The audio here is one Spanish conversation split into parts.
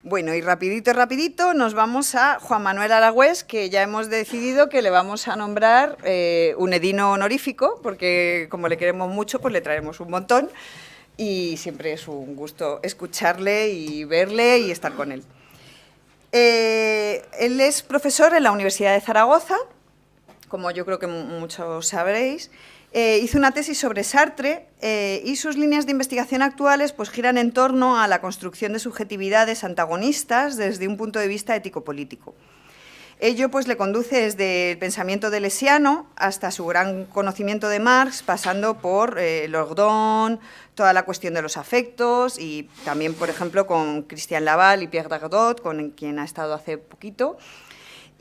Bueno, y rapidito nos vamos a Juan Manuel Aragüés, que ya hemos decidido que le vamos a nombrar un edino honorífico, porque como le queremos mucho, pues le traemos un montón y siempre es un gusto escucharle y verle y estar con él. Él es profesor en la Universidad de Zaragoza, como yo creo que muchos sabréis. Hizo una tesis sobre Sartre y sus líneas de investigación actuales pues, giran en torno a la construcción de subjetividades antagonistas desde un punto de vista ético-político. Ello pues, le conduce desde el pensamiento deleuziano hasta su gran conocimiento de Marx, pasando por Lordon, toda la cuestión de los afectos y también, por ejemplo, con Christian Laval y Pierre Dardot, con quien ha estado hace poquito.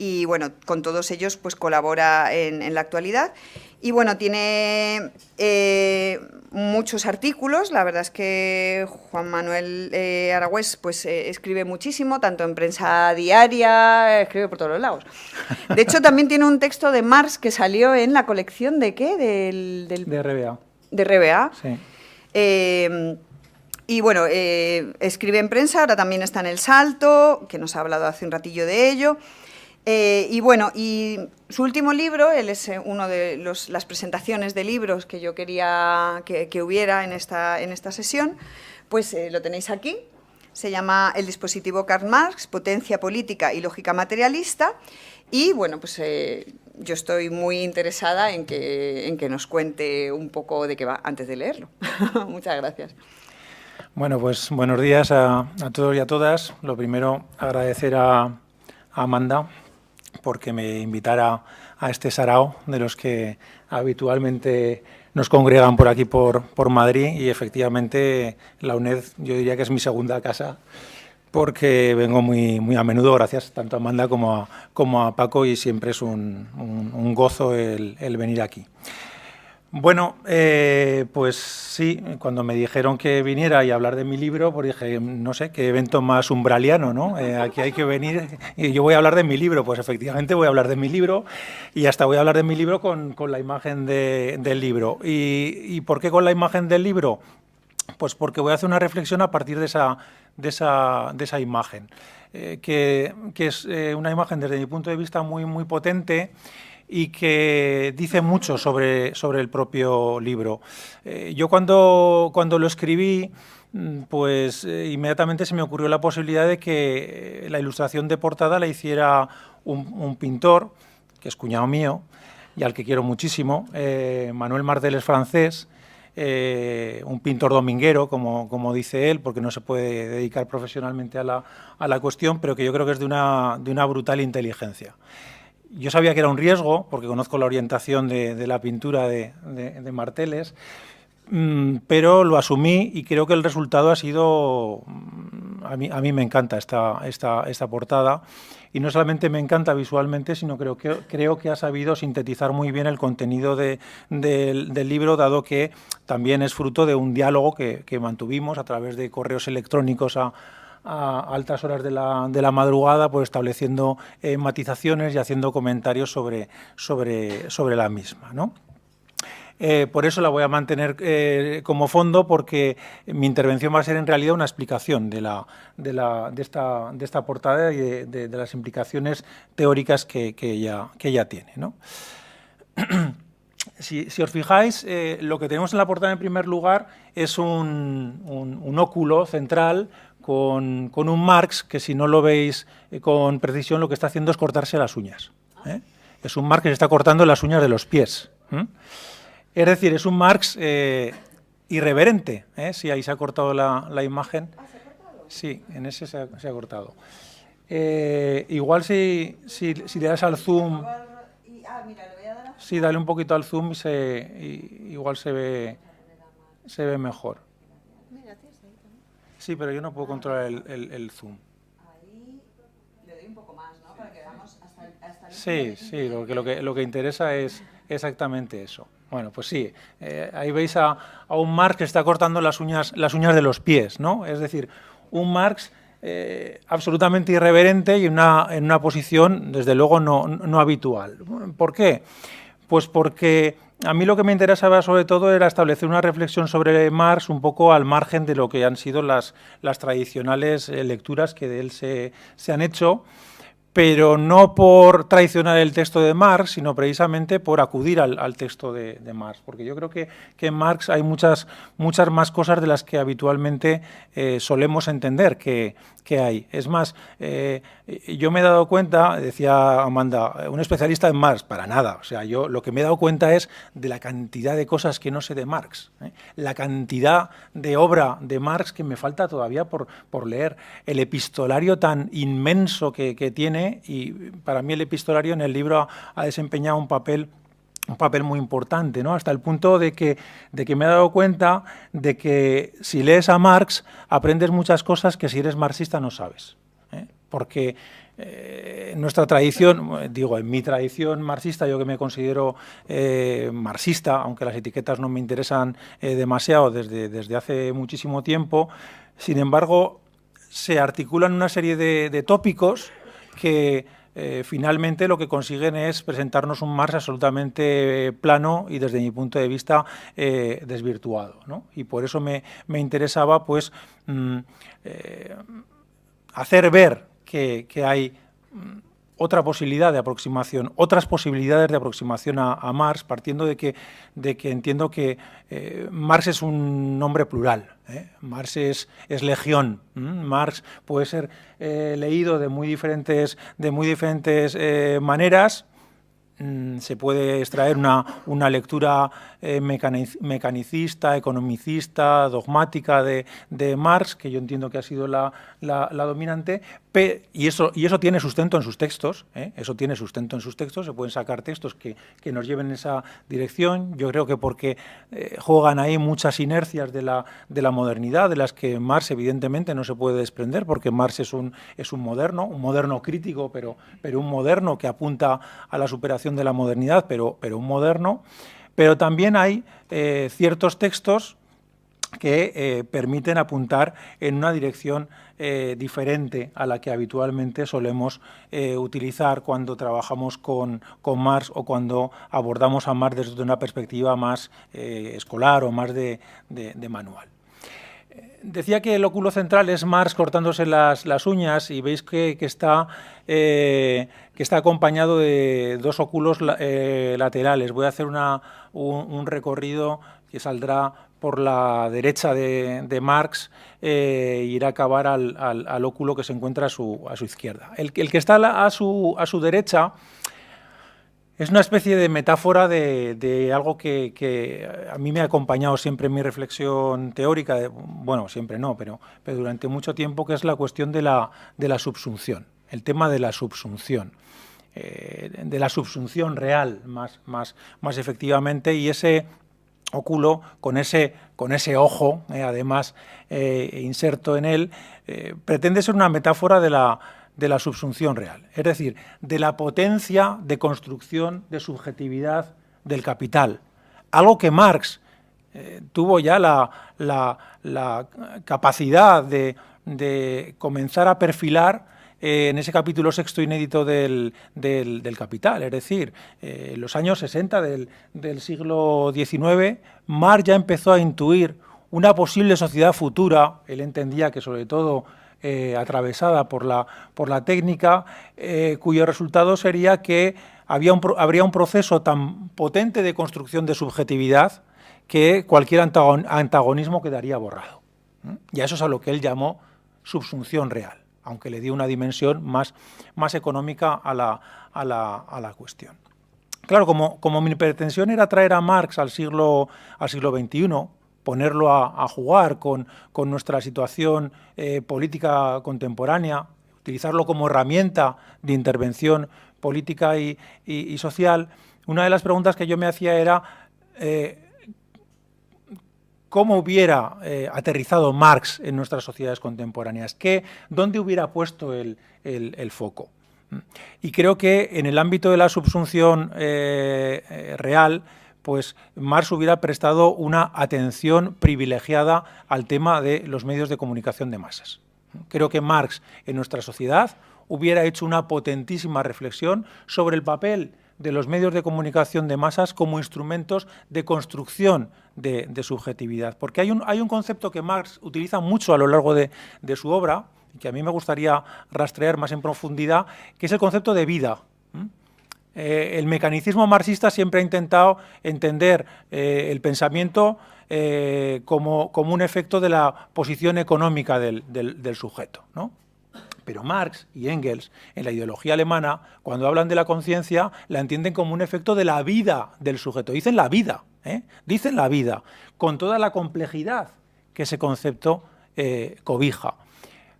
Y bueno, con todos ellos pues colabora en la actualidad. Y bueno, tiene muchos artículos, la verdad es que Juan Manuel Aragüés pues, escribe muchísimo, tanto en prensa diaria, escribe por todos los lados. De hecho, también tiene un texto de Marx que salió en la colección de ¿qué? De RBA. De RBA. Sí. Y bueno, escribe en prensa, ahora también está en El Salto, que nos ha hablado hace un ratillo de ello. Y bueno, y su último libro, él es uno de las presentaciones de libros que yo quería que hubiera en esta sesión, pues lo tenéis aquí, se llama El dispositivo Karl Marx, potencia política y lógica materialista, y bueno, pues yo estoy muy interesada en que nos cuente un poco de qué va antes de leerlo. Muchas gracias. Bueno, pues buenos días a todos y a todas. Lo primero, agradecer a Amanda porque me invitara a este sarao de los que habitualmente nos congregan por aquí, por Madrid, y efectivamente la UNED yo diría que es mi segunda casa porque vengo muy a menudo, gracias tanto a Amanda como a Paco, y siempre es un gozo el venir aquí. Bueno, pues sí, cuando me dijeron que viniera y hablar de mi libro, pues dije, no sé, qué evento más umbraliano, ¿no? Aquí hay que venir y yo voy a hablar de mi libro. Pues efectivamente voy a hablar de mi libro, y hasta voy a hablar de mi libro con la imagen del libro. ¿Y por qué con la imagen del libro? Pues porque voy a hacer una reflexión a partir de esa imagen, que es una imagen desde mi punto de vista muy potente, y que dice mucho sobre el propio libro. Yo cuando lo escribí, pues inmediatamente se me ocurrió la posibilidad de que la ilustración de portada la hiciera un pintor, que es cuñado mío, y al que quiero muchísimo, Manuel Martel es francés, un pintor dominguero, como dice él, porque no se puede dedicar profesionalmente a la cuestión, pero que yo creo que es de una brutal inteligencia. Yo sabía que era un riesgo, porque conozco la orientación de la pintura de Marteles, pero lo asumí y creo que el resultado ha sido... A mí me encanta esta portada, y no solamente me encanta visualmente, sino creo que ha sabido sintetizar muy bien el contenido del libro, dado que también es fruto de un diálogo que mantuvimos a través de correos electrónicos a altas horas de la madrugada, pues estableciendo matizaciones y haciendo comentarios sobre la misma, ¿no? Por eso la voy a mantener como fondo, porque mi intervención va a ser en realidad una explicación de esta portada y de las implicaciones teóricas que ella tiene, ¿no? Si os fijáis, lo que tenemos en la portada en primer lugar es un óculo central con un Marx que, si no lo veis con precisión, lo que está haciendo es cortarse las uñas. Es un Marx que se está cortando las uñas de los pies. Es decir, es un Marx irreverente. Si ahí se ha cortado la imagen. ¿Ah, se ha cortado? Sí, en ese se ha cortado. Igual si le das al zoom... mira, le voy a dar... Sí, dale un poquito al zoom y igual se ve mejor. Sí, pero yo no puedo controlar el zoom. Ahí le doy un poco más, ¿no? Para que veamos hasta el... Sí, porque lo que interesa es exactamente eso. Bueno, pues sí, ahí veis a un Marx que está cortando las uñas de los pies, ¿no? Es decir, un Marx absolutamente irreverente y en una posición, desde luego, no habitual. ¿Por qué? Pues porque a mí lo que me interesaba sobre todo era establecer una reflexión sobre Marx un poco al margen de lo que han sido las tradicionales lecturas que de él se han hecho, pero no por traicionar el texto de Marx, sino precisamente por acudir al texto de Marx, porque yo creo que en Marx hay muchas más cosas de las que habitualmente solemos entender que hay. Es más, yo me he dado cuenta, decía Amanda, un especialista en Marx, para nada. O sea, yo lo que me he dado cuenta es de la cantidad de cosas que no sé de Marx, la cantidad de obra de Marx que me falta todavía por leer, el epistolario tan inmenso que tiene, y para mí el epistolario en el libro ha desempeñado un papel muy importante, ¿no? Hasta el punto de que me he dado cuenta de que si lees a Marx aprendes muchas cosas que si eres marxista no sabes, porque en nuestra tradición, digo, en mi tradición marxista, yo que me considero marxista, aunque las etiquetas no me interesan demasiado desde hace muchísimo tiempo, sin embargo se articulan una serie de tópicos que finalmente lo que consiguen es presentarnos un Marx absolutamente plano y desde mi punto de vista desvirtuado, ¿no? Y por eso me interesaba pues hacer ver que hay otra posibilidad de aproximación, otras posibilidades de aproximación a Marx, partiendo de que entiendo que Marx es un nombre plural, Marx es legión, Marx puede ser leído de muy diferentes maneras. Se puede extraer una lectura mecanicista, economicista, dogmática de Marx, que yo entiendo que ha sido la dominante, y eso tiene sustento en sus textos, eso tiene sustento en sus textos, se pueden sacar textos que nos lleven en esa dirección. Yo creo que porque juegan ahí muchas inercias de la modernidad, de las que Marx evidentemente no se puede desprender, porque Marx es un moderno crítico, pero un moderno que apunta a la superación de la modernidad, pero un moderno. Pero también hay ciertos textos que permiten apuntar en una dirección diferente a la que habitualmente solemos utilizar cuando trabajamos con Marx o cuando abordamos a Marx desde una perspectiva más escolar o más de manual. Decía que el óculo central es Marx cortándose las uñas, y veis que está acompañado de dos óculos laterales. Voy a hacer un recorrido que saldrá por la derecha de Marx e irá a acabar al óculo que se encuentra a su izquierda. El que está a su derecha es una especie de metáfora de algo que a mí me ha acompañado siempre en mi reflexión teórica, bueno, siempre no, pero durante mucho tiempo, que es la cuestión de la subsunción, el tema de la subsunción real más efectivamente, y ese óculo con ese ojo, además inserto en él, pretende ser una metáfora de la subsunción real, es decir, de la potencia de construcción de subjetividad del capital, algo que Marx tuvo ya la capacidad de comenzar a perfilar en ese capítulo sexto inédito del Capital, es decir, en los años 60 del siglo XIX, Marx ya empezó a intuir una posible sociedad futura. Él entendía que sobre todo atravesada por la técnica, cuyo resultado sería que habría un proceso tan potente de construcción de subjetividad que cualquier antagonismo quedaría borrado. Y a eso es a lo que él llamó subsunción real, aunque le dio una dimensión más económica a la cuestión. Claro, como mi pretensión era traer a Marx al siglo XXI, ponerlo a jugar con nuestra situación política contemporánea, utilizarlo como herramienta de intervención política y social, una de las preguntas que yo me hacía era ¿cómo hubiera aterrizado Marx en nuestras sociedades contemporáneas? ¿Dónde hubiera puesto el foco? Y creo que en el ámbito de la subsunción real, pues Marx hubiera prestado una atención privilegiada al tema de los medios de comunicación de masas. Creo que Marx en nuestra sociedad hubiera hecho una potentísima reflexión sobre el papel de los medios de comunicación de masas como instrumentos de construcción de subjetividad. Porque hay un concepto que Marx utiliza mucho a lo largo de su obra, y que a mí me gustaría rastrear más en profundidad, que es el concepto de vida. El mecanicismo marxista siempre ha intentado entender el pensamiento como un efecto de la posición económica del sujeto, ¿no? Pero Marx y Engels, en la ideología alemana, cuando hablan de la conciencia, la entienden como un efecto de la vida del sujeto. Dicen la vida, dicen la vida, con toda la complejidad que ese concepto cobija.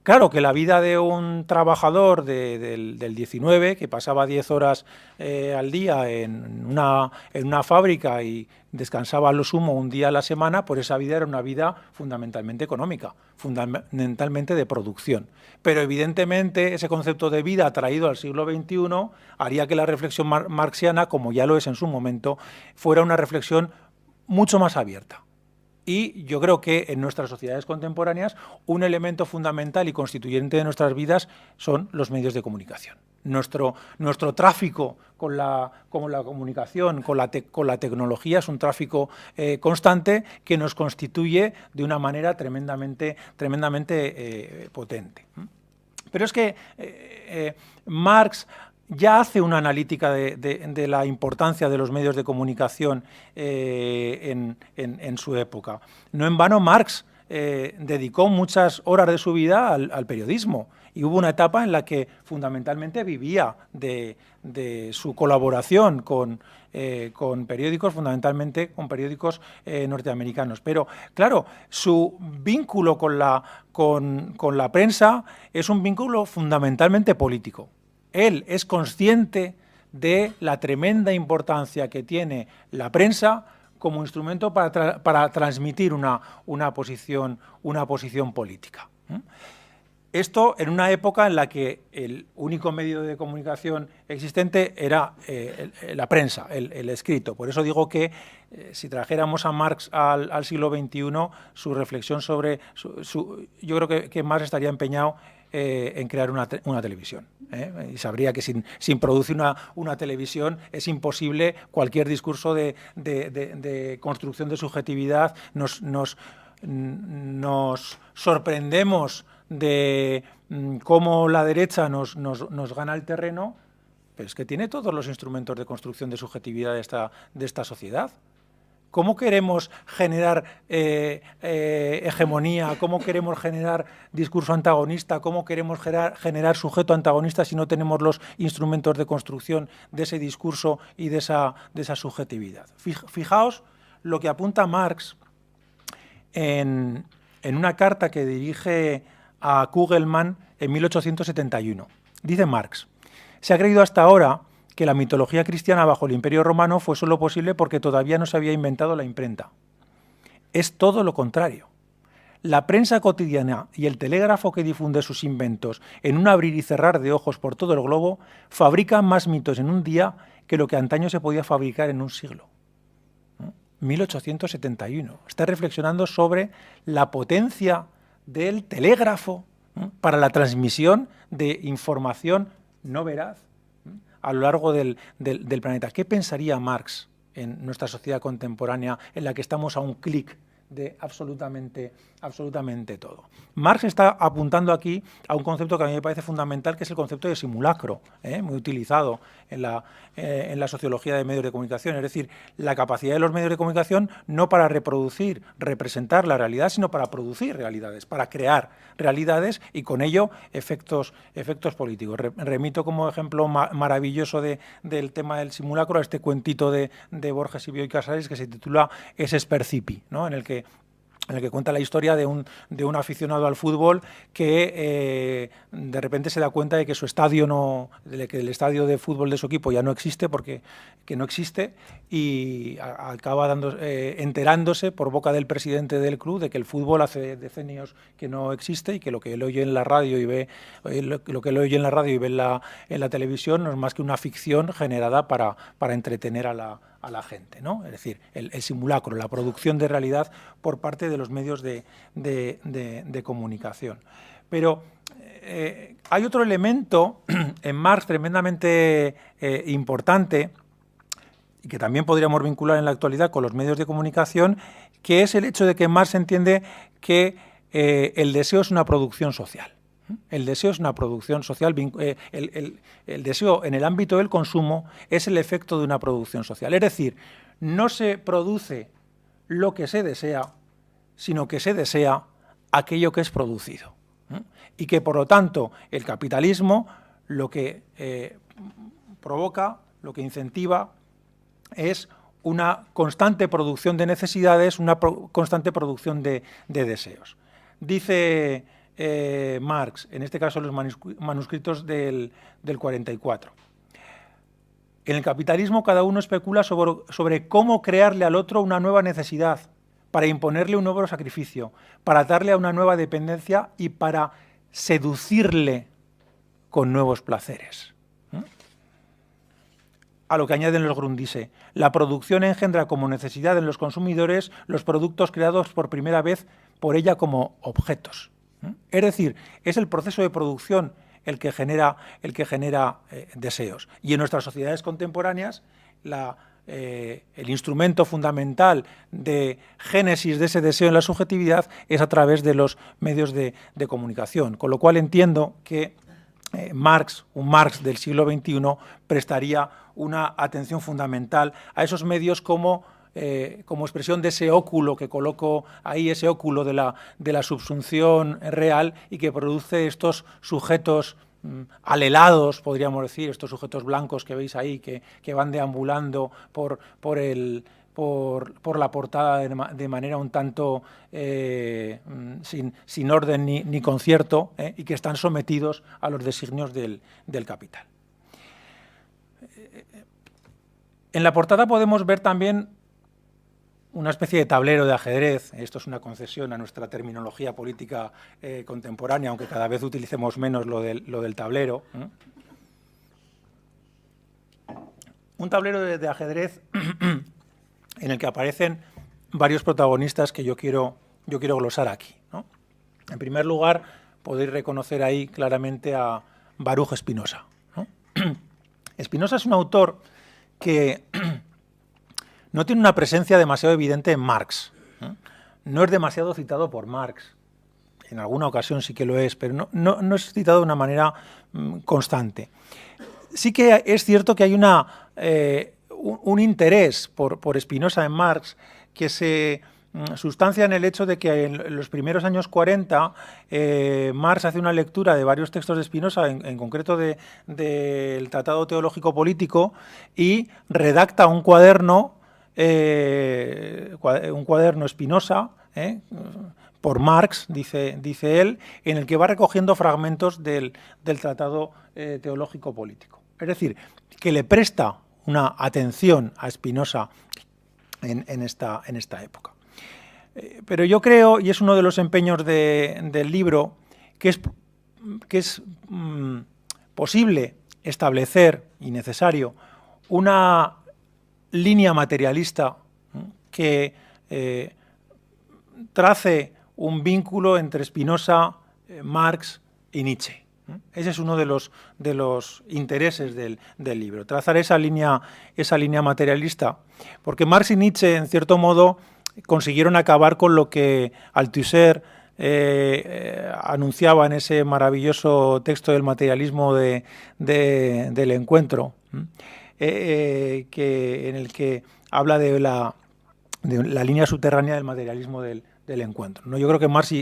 Claro que la vida de un trabajador del 19, que pasaba 10 horas al día en una fábrica y descansaba a lo sumo un día a la semana, pues esa vida era una vida fundamentalmente económica, fundamentalmente de producción. Pero evidentemente ese concepto de vida traído al siglo XXI haría que la reflexión marxiana, como ya lo es en su momento, fuera una reflexión mucho más abierta. Y yo creo que en nuestras sociedades contemporáneas un elemento fundamental y constituyente de nuestras vidas son los medios de comunicación. Nuestro tráfico con la comunicación, con la tecnología, es un tráfico constante que nos constituye de una manera tremendamente potente. Pero es que Marx ya hace una analítica de la importancia de los medios de comunicación en su época. No en vano Marx dedicó muchas horas de su vida al periodismo, y hubo una etapa en la que fundamentalmente vivía de su colaboración con periódicos, fundamentalmente con periódicos norteamericanos. Pero claro, su vínculo con la prensa es un vínculo fundamentalmente político. Él es consciente de la tremenda importancia que tiene la prensa como instrumento para transmitir una posición política. Esto en una época en la que el único medio de comunicación existente era la prensa, el escrito. Por eso digo que si trajéramos a Marx al siglo XXI, su reflexión sobre yo creo que Marx estaría empeñado en crear una televisión. Y sabría que sin producir una televisión es imposible cualquier discurso de construcción de subjetividad. Nos sorprendemos de cómo la derecha nos gana el terreno, pero es que tiene todos los instrumentos de construcción de subjetividad de esta sociedad. ¿Cómo queremos generar hegemonía? ¿Cómo queremos generar discurso antagonista? ¿Cómo queremos generar sujeto antagonista si no tenemos los instrumentos de construcción de ese discurso y de esa subjetividad? Fijaos lo que apunta Marx en una carta que dirige a Kugelmann en 1871. Dice Marx: se ha creído hasta ahora que la mitología cristiana bajo el Imperio Romano fue solo posible porque todavía no se había inventado la imprenta. Es todo lo contrario. La prensa cotidiana y el telégrafo que difunde sus inventos en un abrir y cerrar de ojos por todo el globo fabrican más mitos en un día que lo que antaño se podía fabricar en un siglo. 1871. Está reflexionando sobre la potencia del telégrafo para la transmisión de información no veraz a lo largo del planeta. ¿Qué pensaría Marx en nuestra sociedad contemporánea en la que estamos a un clic de absolutamente todo? Marx está apuntando aquí a un concepto que a mí me parece fundamental, que es el concepto de simulacro, muy utilizado en la sociología de medios de comunicación, es decir, la capacidad de los medios de comunicación no para reproducir, representar la realidad, sino para producir realidades, para crear realidades y con ello efectos políticos. Remito como ejemplo maravilloso del tema del simulacro a este cuentito de Borges y Bioy Casares que se titula Es Percipi, ¿no? en el que cuenta la historia de un aficionado al fútbol que de repente se da cuenta de que su estadio que el estadio de fútbol de su equipo ya no existe porque no existe, y acaba enterándose por boca del presidente del club de que el fútbol hace decenios que no existe y que lo que él oye en la radio y ve en la televisión no es más que una ficción generada para entretener a la gente, ¿no? Es decir, el simulacro, la producción de realidad por parte de los medios de comunicación. Pero hay otro elemento en Marx tremendamente importante, y que también podríamos vincular en la actualidad con los medios de comunicación, que es el hecho de que Marx entiende que el deseo es una producción social. El deseo es una producción social, el deseo en el ámbito del consumo es el efecto de una producción social. Es decir, no se produce lo que se desea, sino que se desea aquello que es producido. Y que, por lo tanto, el capitalismo lo que provoca, lo que incentiva, es una constante producción de necesidades, una constante producción de deseos. Dice Marx, en este caso los manuscritos del 44. En el capitalismo cada uno especula sobre cómo crearle al otro una nueva necesidad, para imponerle un nuevo sacrificio, para darle a una nueva dependencia y para seducirle con nuevos placeres. A lo que añaden los Grundrisse, la producción engendra como necesidad en los consumidores los productos creados por primera vez por ella como objetos. Es decir, es el proceso de producción el que genera deseos. Y en nuestras sociedades contemporáneas, el instrumento fundamental de génesis de ese deseo en la subjetividad es a través de los medios de comunicación. Con lo cual entiendo que Marx, un Marx del siglo XXI, prestaría una atención fundamental a esos medios como expresión de ese óculo que coloco ahí, ese óculo de la subsunción real y que produce estos sujetos alelados, podríamos decir, estos sujetos blancos que veis ahí, que van deambulando por la portada de manera un tanto sin orden ni concierto, y que están sometidos a los designios del capital. En la portada podemos ver también una especie de tablero de ajedrez. Esto es una concesión a nuestra terminología política contemporánea, aunque cada vez utilicemos menos lo del tablero. Un tablero de ajedrez en el que aparecen varios protagonistas que yo quiero glosar aquí, ¿no? En primer lugar, podéis reconocer ahí claramente a Baruch Spinoza, ¿no? Spinoza es un autor que no tiene una presencia demasiado evidente en Marx. No es demasiado citado por Marx. En alguna ocasión sí que lo es, pero no es citado de una manera constante. Sí que es cierto que hay un interés por Spinoza en Marx que se sustancia en el hecho de que en los primeros años 40 Marx hace una lectura de varios textos de Spinoza, en concreto del Tratado Teológico Político, y redacta un cuaderno Spinoza, por Marx, dice él, en el que va recogiendo fragmentos del Tratado Teológico Político. Es decir, que le presta una atención a Spinoza en esta época. Pero yo creo, y es uno de los empeños del libro, que es posible establecer, y necesario, una línea materialista que trace un vínculo entre Spinoza, Marx y Nietzsche. Ese es uno de los intereses del libro, trazar esa línea materialista, porque Marx y Nietzsche, en cierto modo, consiguieron acabar con lo que Althusser anunciaba en ese maravilloso texto del materialismo del encuentro, en el que habla de la línea subterránea del materialismo del encuentro, ¿no? Yo creo que Marx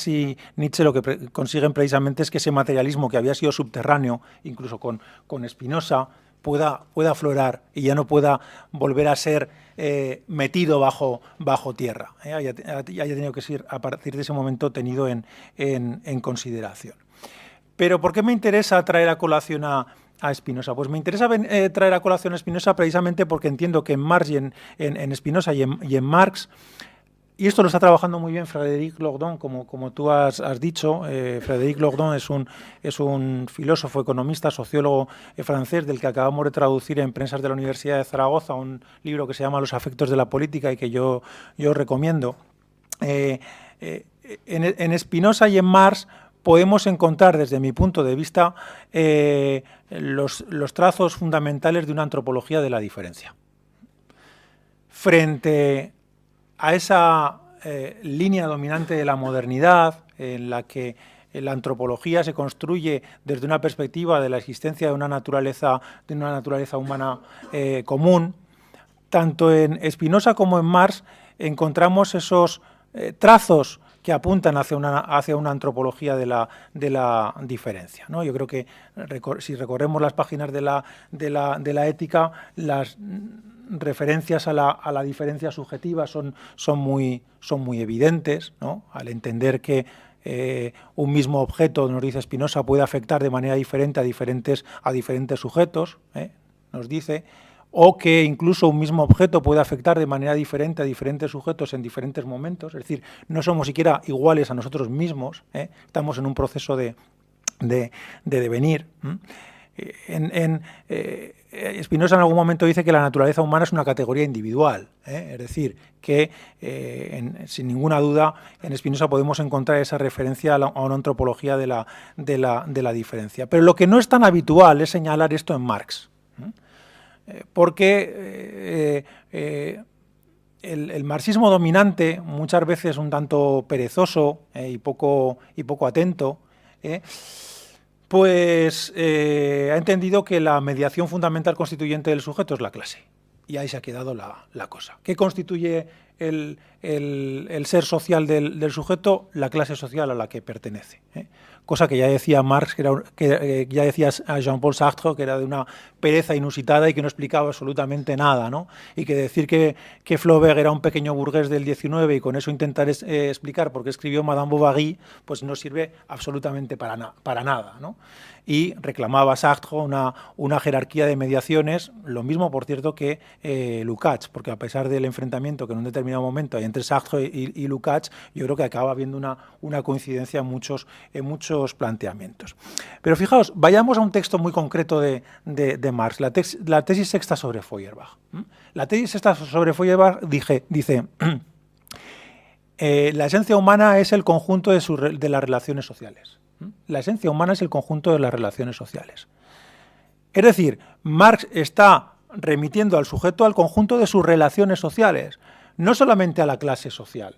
y Nietzsche lo que consiguen precisamente es que ese materialismo que había sido subterráneo, incluso con Spinoza, pueda aflorar y ya no pueda volver a ser metido bajo tierra, haya tenido que ser a partir de ese momento tenido en consideración. Pero ¿por qué me interesa traer a colación a Spinoza? Pues me interesa traer a colación a Spinoza precisamente porque entiendo que en Marx y en Spinoza y en Marx, y esto lo está trabajando muy bien Frédéric Lordon, como tú has dicho. Frédéric Lordon es un filósofo, economista, sociólogo francés, del que acabamos de traducir en Prensas de la Universidad de Zaragoza un libro que se llama Los afectos de la política y que yo recomiendo. En Spinoza y en Marx podemos encontrar, desde mi punto de vista, los trazos fundamentales de una antropología de la diferencia. frente a esa línea dominante de la modernidad, en la que la antropología se construye desde una perspectiva de la existencia de una naturaleza humana común, tanto en Spinoza como en Marx encontramos esos trazos que apuntan hacia una antropología de la diferencia, ¿no? Yo creo que si recorremos las páginas de la ética, las referencias a la diferencia subjetiva son muy evidentes, ¿no? Al entender que un mismo objeto, nos dice Spinoza, puede afectar de manera diferente a diferentes sujetos, nos dice, o que incluso un mismo objeto puede afectar de manera diferente a diferentes sujetos en diferentes momentos, es decir, no somos siquiera iguales a nosotros mismos, estamos en un proceso de devenir. Spinoza en algún momento dice que la naturaleza humana es una categoría individual, es decir, que sin ninguna duda en Spinoza podemos encontrar esa referencia a una antropología de la diferencia. Pero lo que no es tan habitual es señalar esto en Marx, porque el marxismo dominante, muchas veces un tanto perezoso y poco atento, pues ha entendido que la mediación fundamental constituyente del sujeto es la clase. Y ahí se ha quedado la cosa. ¿Qué constituye el ser social del sujeto? La clase social a la que pertenece, cosa que ya decía Marx, que ya decía a Jean-Paul Sartre, que era de una pereza inusitada y que no explicaba absolutamente nada, ¿no? Y que decir que Flaubert era un pequeño burgués del 19 y con eso intentar explicar por qué escribió Madame Bovary, pues no sirve absolutamente para nada, ¿no? Y reclamaba Sartre una jerarquía de mediaciones, lo mismo, por cierto, que Lukács, porque a pesar del enfrentamiento que en un determinado momento hay entre Sartre y Lukács, yo creo que acaba habiendo una coincidencia en muchos planteamientos. Pero fijaos, vayamos a un texto muy concreto de Marx, la tesis sexta sobre Feuerbach. La tesis sexta sobre Feuerbach dice la esencia humana es el conjunto de las relaciones sociales. La esencia humana es el conjunto de las relaciones sociales. Es decir, Marx está remitiendo al sujeto al conjunto de sus relaciones sociales, no solamente a la clase social.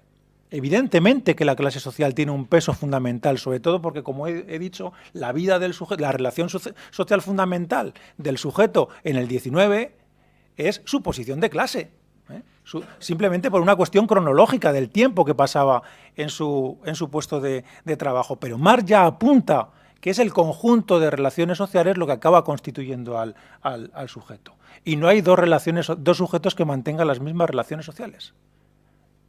Evidentemente que la clase social tiene un peso fundamental, sobre todo porque, como he dicho, la vida del sujeto, la relación social fundamental del sujeto en el 19 es su posición de clase. Simplemente por una cuestión cronológica del tiempo que pasaba en su puesto de trabajo. Pero Marx ya apunta que es el conjunto de relaciones sociales lo que acaba constituyendo al sujeto. Y no hay dos sujetos que mantengan las mismas relaciones sociales.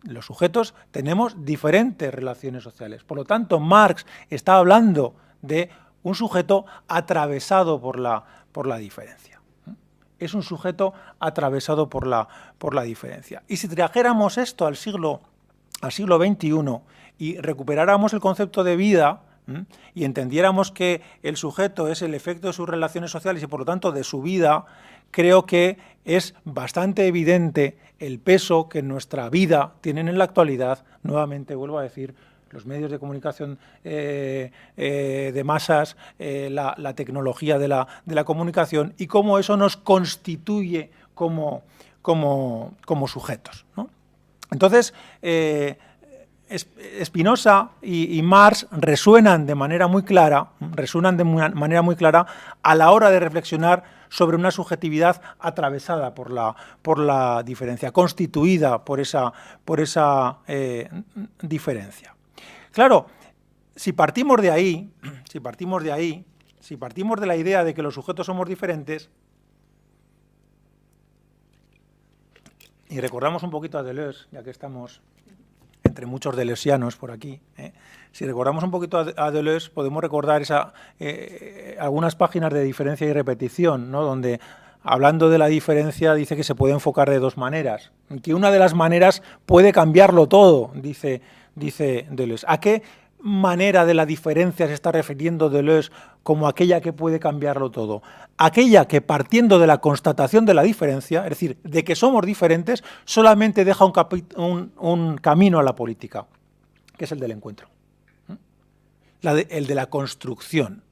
Los sujetos tenemos diferentes relaciones sociales. Por lo tanto, Marx está hablando de un sujeto atravesado por la diferencia. Es un sujeto atravesado por la diferencia. Y si trajéramos esto al siglo XXI y recuperáramos el concepto de vida y entendiéramos que el sujeto es el efecto de sus relaciones sociales y por lo tanto de su vida, creo que es bastante evidente el peso que en nuestra vida tienen en la actualidad, nuevamente vuelvo a decir, los medios de comunicación de masas, la tecnología de la comunicación y cómo eso nos constituye como sujetos, ¿no? Entonces, Spinoza y Marx resuenan de manera muy clara a la hora de reflexionar sobre una subjetividad atravesada por la diferencia, constituida por esa diferencia. Claro, si partimos de la idea de que los sujetos somos diferentes, y recordamos un poquito a Deleuze, ya que estamos entre muchos deleuzianos por aquí, si recordamos un poquito a Deleuze, podemos recordar algunas páginas de diferencia y repetición, ¿no? Donde, hablando de la diferencia, dice que se puede enfocar de dos maneras, que una de las maneras puede cambiarlo todo, dice Deleuze. ¿A qué manera de la diferencia se está refiriendo Deleuze como aquella que puede cambiarlo todo? Aquella que, partiendo de la constatación de la diferencia, es decir, de que somos diferentes, solamente deja un camino a la política, que es el del encuentro, el de la construcción.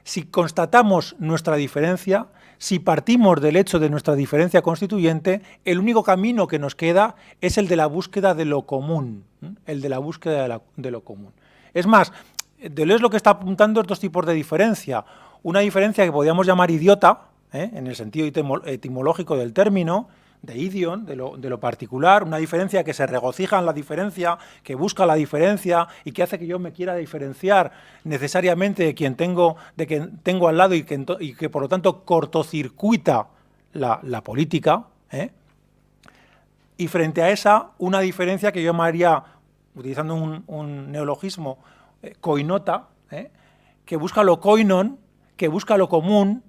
Si constatamos nuestra diferencia, si partimos del hecho de nuestra diferencia constituyente, el único camino que nos queda es el de la búsqueda de lo común, el de la búsqueda de lo común. Es más, Deleuze lo que está apuntando es dos tipos de diferencia. Una diferencia que podríamos llamar idiota, en el sentido etimológico del término, de idiom, de lo particular, una diferencia que se regocija en la diferencia, que busca la diferencia y que hace que yo me quiera diferenciar necesariamente de quien tengo al lado y que por lo tanto cortocircuita la política, y frente a esa, una diferencia que yo llamaría, utilizando un neologismo, koinota, que busca lo koinon, que busca lo común,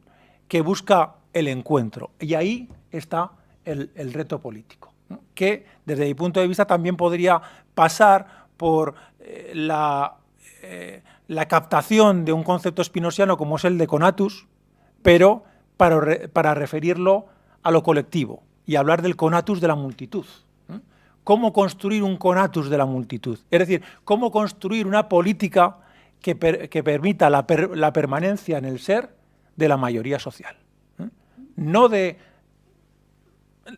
que busca el encuentro. Y ahí está el reto político, ¿no? Que desde mi punto de vista también podría pasar por la captación de un concepto spinosiano como es el de conatus, pero para referirlo a lo colectivo y hablar del conatus de la multitud. ¿Cómo construir un conatus de la multitud? Es decir, cómo construir una política que permita la permanencia en el ser de la mayoría social. No de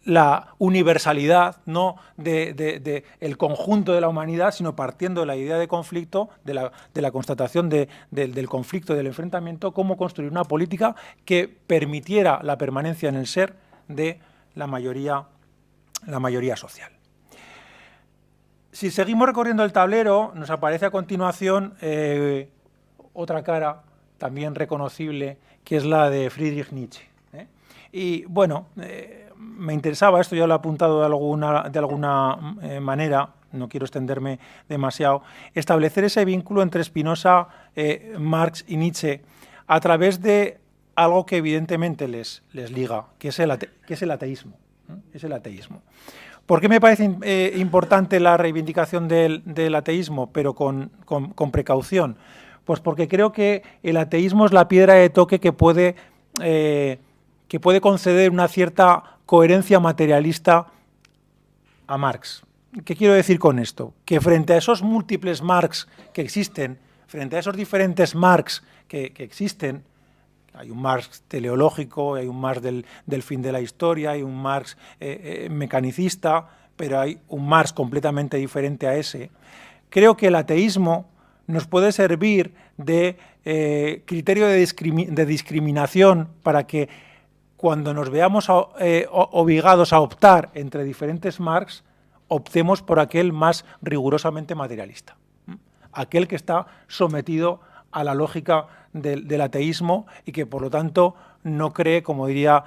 la universalidad, no de el conjunto de la humanidad, sino partiendo de la idea de conflicto, de la constatación del conflicto, del enfrentamiento, cómo construir una política que permitiera la permanencia en el ser de la mayoría social. Si seguimos recorriendo el tablero, nos aparece a continuación otra cara también reconocible, que es la de Friedrich Nietzsche. Y bueno, me interesaba, esto ya lo he apuntado de alguna manera, no quiero extenderme demasiado, establecer ese vínculo entre Spinoza, Marx y Nietzsche a través de algo que evidentemente les liga, que es el ateísmo. Es el ateísmo. ¿Por qué me parece importante la reivindicación del ateísmo, pero con precaución? Pues porque creo que el ateísmo es la piedra de toque que puede conceder una cierta coherencia materialista a Marx. ¿Qué quiero decir con esto? Que frente a esos múltiples Marx que existen, frente a esos diferentes Marx que existen, hay un Marx teleológico, hay un Marx del fin de la historia, hay un Marx mecanicista, pero hay un Marx completamente diferente a ese. Creo que el ateísmo nos puede servir de criterio de discriminación para que cuando nos veamos obligados a optar entre diferentes Marx, optemos por aquel más rigurosamente materialista, aquel que está sometido a la lógica del ateísmo y que por lo tanto no cree, como diría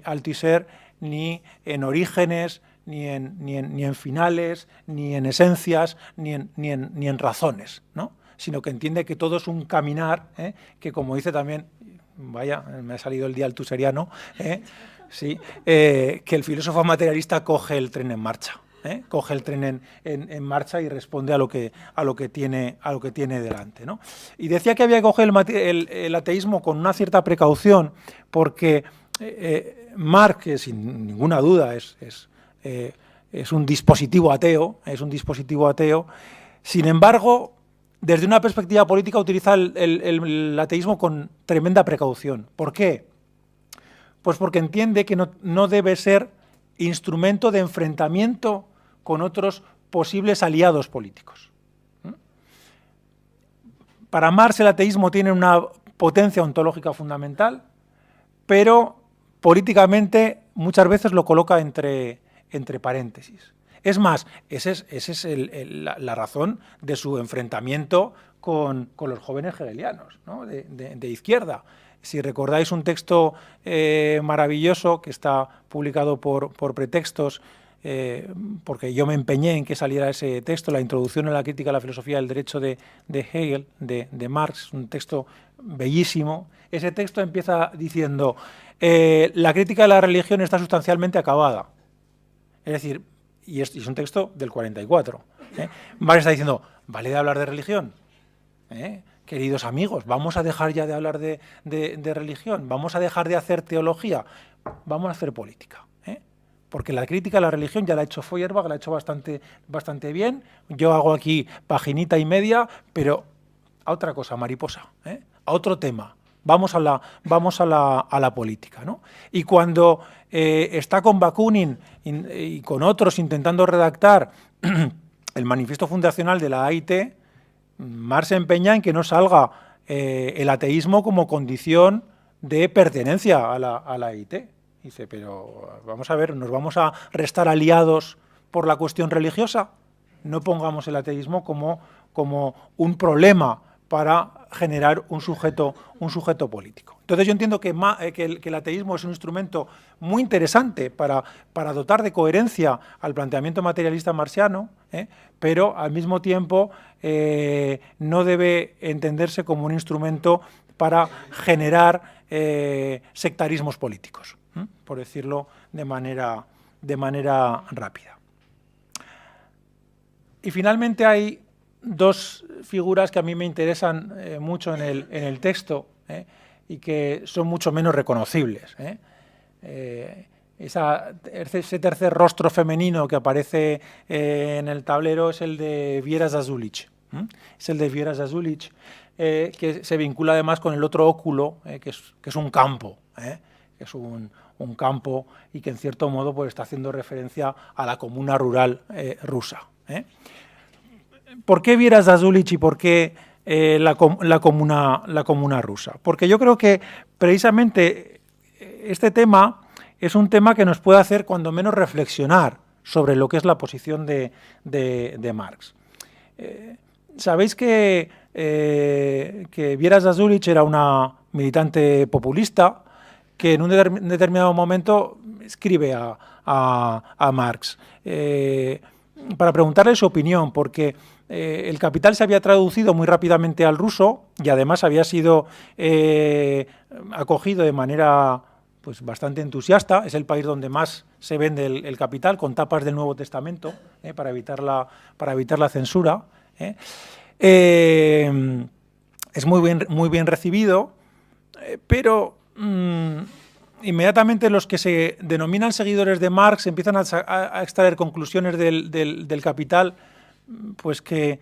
Althusser, ni en orígenes, ni en finales, ni en esencias, ni en razones, ¿no? Sino que entiende que todo es un caminar, que como dice también, vaya, me ha salido el día althusseriano, sí, que el filósofo materialista coge el tren en marcha. Coge el tren en marcha y responde a lo que tiene delante, ¿no? Y decía que había que coger el ateísmo con una cierta precaución, porque Marx, que sin ninguna duda es un dispositivo ateo, sin embargo, desde una perspectiva política utiliza el ateísmo con tremenda precaución. ¿Por qué? Pues porque entiende que no debe ser instrumento de enfrentamiento con otros posibles aliados políticos. Para Marx el ateísmo tiene una potencia ontológica fundamental, pero políticamente muchas veces lo coloca entre paréntesis. Es más, esa es la razón de su enfrentamiento con los jóvenes hegelianos, ¿no? de izquierda. Si recordáis un texto maravilloso que está publicado por Pretextos, porque yo me empeñé en que saliera ese texto, la introducción a la crítica a la filosofía del derecho de Hegel, de Marx, un texto bellísimo. Ese texto empieza diciendo, la crítica de la religión está sustancialmente acabada. Es decir, y es un texto del 44. Marx está diciendo, ¿vale de hablar de religión? Queridos amigos, vamos a dejar ya de hablar de religión, vamos a dejar de hacer teología, vamos a hacer política. Porque la crítica a la religión ya la ha hecho Feuerbach, la ha hecho bastante bien. Yo hago aquí paginita y media, pero a otra cosa, mariposa, a otro tema, vamos a la política, ¿no? Y cuando está con Bakunin y con otros intentando redactar el manifiesto fundacional de la AIT, Marx se empeña en que no salga el ateísmo como condición de pertenencia a la AIT. Dice, pero vamos a ver, ¿nos vamos a restar aliados por la cuestión religiosa? No pongamos el ateísmo como un problema para generar un sujeto político. Entonces yo entiendo que el ateísmo es un instrumento muy interesante para dotar de coherencia al planteamiento materialista marxiano, pero al mismo tiempo no debe entenderse como un instrumento para generar sectarismos políticos, por decirlo de manera rápida. Y finalmente hay dos figuras que a mí me interesan mucho en el texto y que son mucho menos reconocibles. Ese tercer rostro femenino que aparece en el tablero es el de Viera Zasulich. Es el de Viera Zasulich, que se vincula además con el otro óculo, que es un campo, que es un campo y que en cierto modo pues, está haciendo referencia a la comuna rural rusa. ¿Por qué Viera Zasulich y por qué la comuna rusa? Porque yo creo que precisamente este tema es un tema que nos puede hacer cuando menos reflexionar sobre lo que es la posición de Marx. Sabéis que Viera Zasulich era una militante populista que en un determinado momento escribe a Marx para preguntarle su opinión, porque El Capital se había traducido muy rápidamente al ruso y además había sido acogido de manera pues, bastante entusiasta. Es el país donde más se vende el Capital, con tapas del Nuevo Testamento, para evitar la censura. Es muy bien recibido, pero inmediatamente los que se denominan seguidores de Marx empiezan a extraer conclusiones del Capital pues que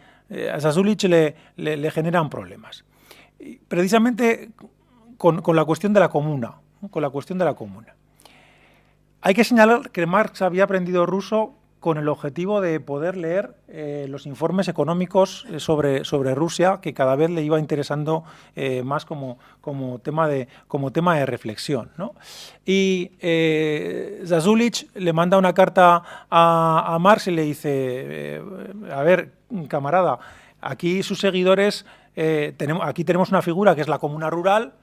a Zasulich le generan problemas. Y precisamente con la cuestión de la comuna. Hay que señalar que Marx había aprendido ruso con el objetivo de poder leer los informes económicos sobre Rusia, que cada vez le iba interesando más como tema de reflexión, ¿no? Y Zasulich le manda una carta a Marx y le dice, a ver, camarada, aquí sus seguidores, aquí tenemos una figura que es la comuna rural,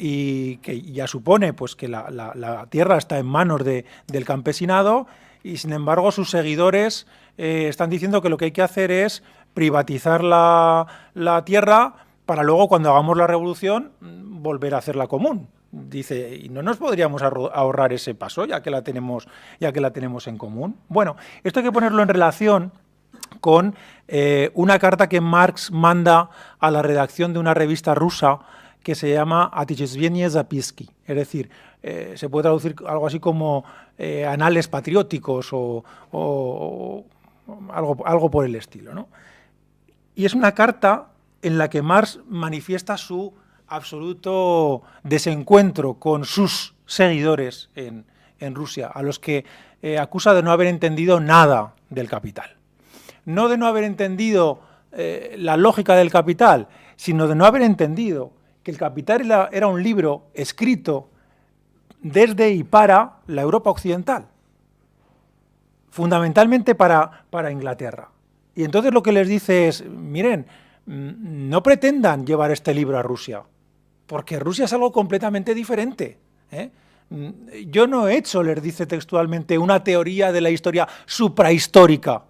y que ya supone pues, que la tierra está en manos del campesinado y, sin embargo, sus seguidores están diciendo que lo que hay que hacer es privatizar la tierra para luego, cuando hagamos la revolución, volver a hacerla común. Dice, ¿y no nos podríamos ahorrar ese paso ya que la tenemos en común? Bueno, esto hay que ponerlo en relación con una carta que Marx manda a la redacción de una revista rusa que se llama Отечественные записки, es decir, se puede traducir algo así como anales patrióticos o algo por el estilo, ¿no? Y es una carta en la que Marx manifiesta su absoluto desencuentro con sus seguidores en Rusia, a los que acusa de no haber entendido nada del Capital. No de no haber entendido la lógica del Capital, sino de no haber entendido que el Capital era un libro escrito desde y para la Europa occidental, fundamentalmente para Inglaterra. Y entonces lo que les dice es, miren, no pretendan llevar este libro a Rusia, porque Rusia es algo completamente diferente. Yo no he hecho, les dice textualmente, una teoría de la historia suprahistórica.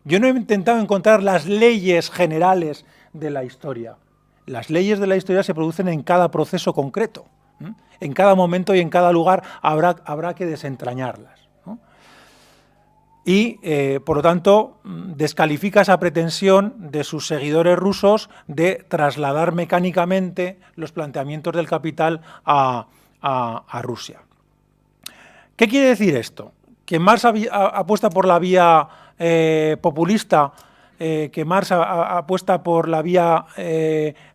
Yo no he intentado encontrar las leyes generales de la historia. Las leyes de la historia se producen en cada proceso concreto. En cada momento y en cada lugar habrá que desentrañarlas, ¿no? Y, por lo tanto, descalifica esa pretensión de sus seguidores rusos de trasladar mecánicamente los planteamientos del Capital a Rusia. ¿Qué quiere decir esto? Que Marx apuesta por la vía populista que Marx apuesta por la vía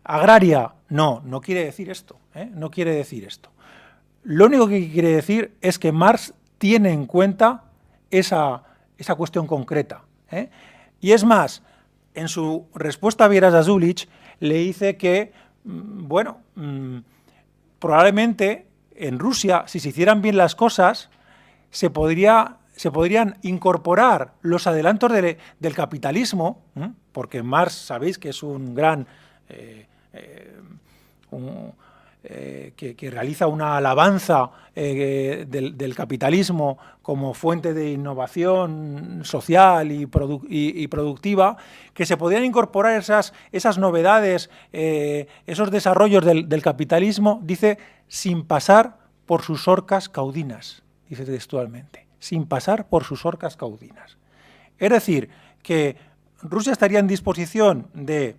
agraria. No, no quiere decir esto, no quiere decir esto. Lo único que quiere decir es que Marx tiene en cuenta esa cuestión concreta. Y es más, en su respuesta a Vieras Zulich le dice que, bueno, probablemente en Rusia, si se hicieran bien las cosas, se podrían incorporar los adelantos del capitalismo, porque Marx, sabéis que es un gran... que realiza una alabanza del capitalismo como fuente de innovación social y productiva, que se podrían incorporar esas novedades, esos desarrollos del capitalismo, dice, sin pasar por sus orcas caudinas, dice textualmente, sin pasar por sus orcas caudinas. Es decir, que Rusia estaría en disposición de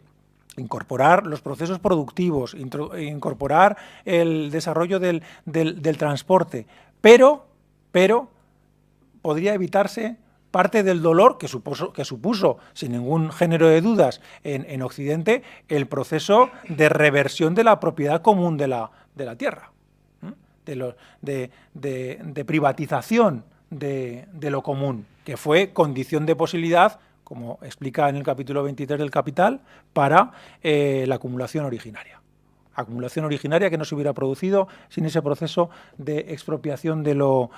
incorporar los procesos productivos, incorporar el desarrollo del transporte, pero podría evitarse parte del dolor que supuso, sin ningún género de dudas, en Occidente, el proceso de reversión de la propiedad común de la tierra, de privatización de lo común, que fue condición de posibilidad, como explica en el capítulo 23 del Capital, para la acumulación originaria. Acumulación originaria que no se hubiera producido sin ese proceso de expropiación de lo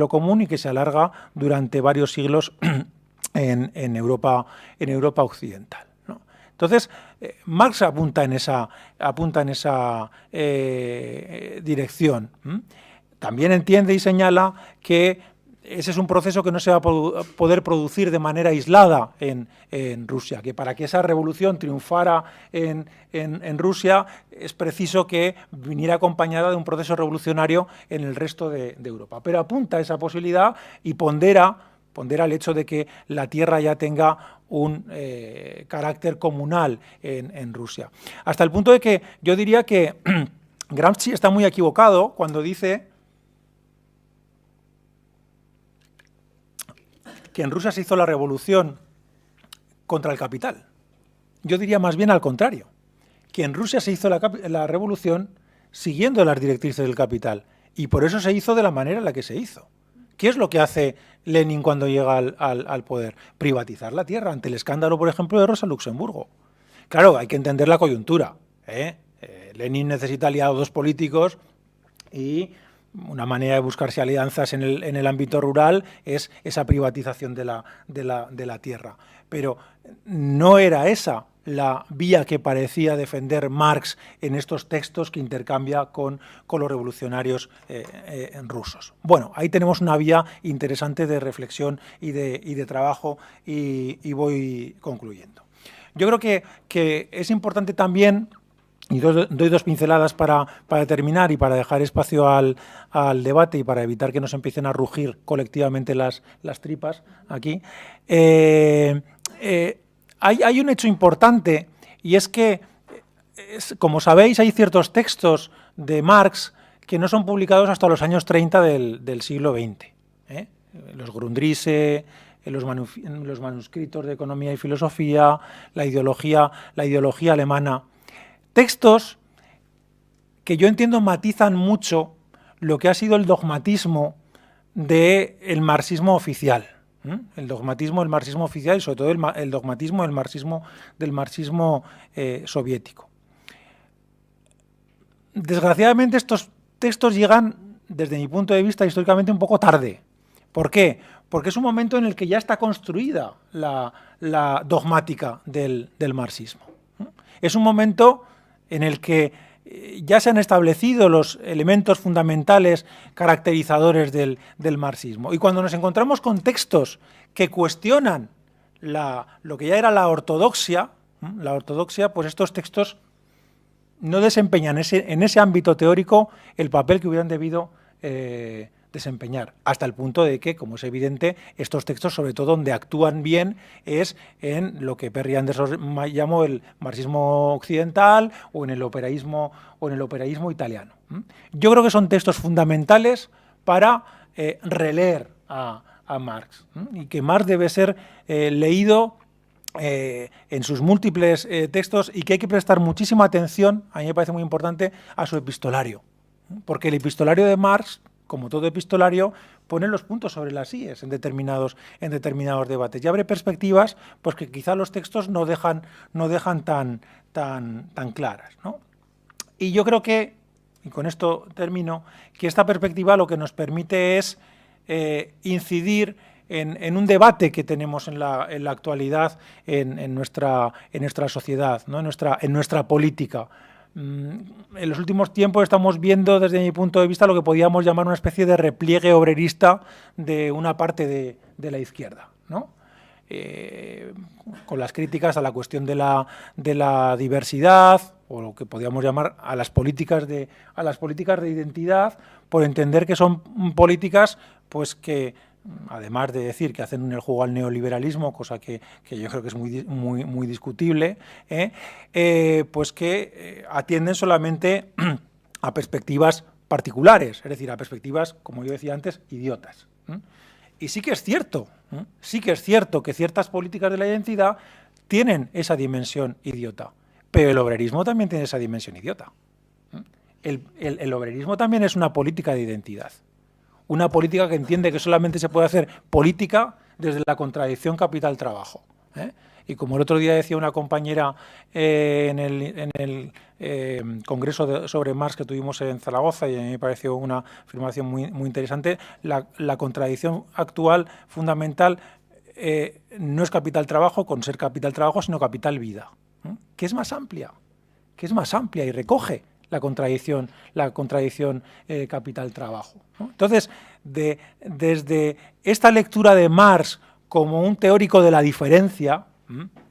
común y que se alarga durante varios siglos en Europa occidental, ¿no? Entonces, Marx apunta en esa dirección. También entiende y señala que ese es un proceso que no se va a poder producir de manera aislada en Rusia, que para que esa revolución triunfara en Rusia es preciso que viniera acompañada de un proceso revolucionario en el resto de Europa. Pero apunta a esa posibilidad y pondera el hecho de que la tierra ya tenga un carácter comunal en Rusia. Hasta el punto de que yo diría que Gramsci está muy equivocado cuando dice que en Rusia se hizo la revolución contra el capital. Yo diría más bien al contrario, que en Rusia se hizo la revolución siguiendo las directrices del capital, y por eso se hizo de la manera en la que se hizo. ¿Qué es lo que hace Lenin cuando llega al poder? Privatizar la tierra, ante el escándalo, por ejemplo, de Rosa Luxemburgo. Claro, hay que entender la coyuntura, Lenin necesita aliados políticos y una manera de buscarse alianzas en el ámbito rural es esa privatización de la tierra. Pero no era esa la vía que parecía defender Marx en estos textos que intercambia con los revolucionarios rusos. Bueno, ahí tenemos una vía interesante de reflexión y de trabajo, y voy concluyendo. Yo creo que es importante también, y doy dos pinceladas para terminar y para dejar espacio al debate y para evitar que nos empiecen a rugir colectivamente las tripas aquí. Hay un hecho importante, y es que, como sabéis, hay ciertos textos de Marx que no son publicados hasta los años 30 del siglo XX. Los Grundrisse, los manuscritos de Economía y Filosofía, la ideología alemana. Textos que yo entiendo matizan mucho lo que ha sido el dogmatismo del marxismo oficial. El dogmatismo del marxismo oficial y sobre todo el dogmatismo del marxismo soviético. Desgraciadamente estos textos llegan, desde mi punto de vista, históricamente un poco tarde. ¿Por qué? Porque es un momento en el que ya está construida la dogmática del marxismo. Es un momento en el que ya se han establecido los elementos fundamentales caracterizadores del marxismo. Y cuando nos encontramos con textos que cuestionan lo que ya era la ortodoxia, pues estos textos no desempeñan en ese ámbito teórico el papel que hubieran debido desempeñar, hasta el punto de que, como es evidente, estos textos, sobre todo donde actúan bien, es en lo que Perry Anderson llamó el marxismo occidental o en el operaísmo italiano. Yo creo que son textos fundamentales para releer a Marx, y que Marx debe ser leído en sus múltiples textos, y que hay que prestar muchísima atención, a mí me parece muy importante, a su epistolario. Porque el epistolario de Marx, como todo epistolario, pone los puntos sobre las íes en determinados debates y abre perspectivas pues, que quizá los textos no dejan tan claras, ¿no? Y yo creo que, y con esto termino, que esta perspectiva lo que nos permite es incidir en un debate que tenemos en la actualidad en nuestra sociedad, ¿no? en nuestra política. En los últimos tiempos estamos viendo, desde mi punto de vista, lo que podríamos llamar una especie de repliegue obrerista de una parte de la izquierda, ¿no? Con las críticas a la cuestión de la diversidad, o lo que podríamos llamar a las políticas de identidad, por entender que son políticas pues que, además de decir que hacen el juego al neoliberalismo, cosa que yo creo que es muy discutible, pues que atienden solamente a perspectivas particulares, es decir, a perspectivas, como yo decía antes, idiotas. Y sí que es cierto que ciertas políticas de la identidad tienen esa dimensión idiota, pero el obrerismo también tiene esa dimensión idiota. El obrerismo también es una política de identidad. Una política que entiende que solamente se puede hacer política desde la contradicción capital-trabajo. Y como el otro día decía una compañera en el congreso sobre Marx que tuvimos en Zaragoza, y a mí me pareció una afirmación muy interesante, la contradicción actual fundamental no es capital-trabajo con ser capital-trabajo, sino capital-vida, que es más amplia y recoge la contradicción capital-trabajo, ¿no? Entonces, desde esta lectura de Marx como un teórico de la diferencia,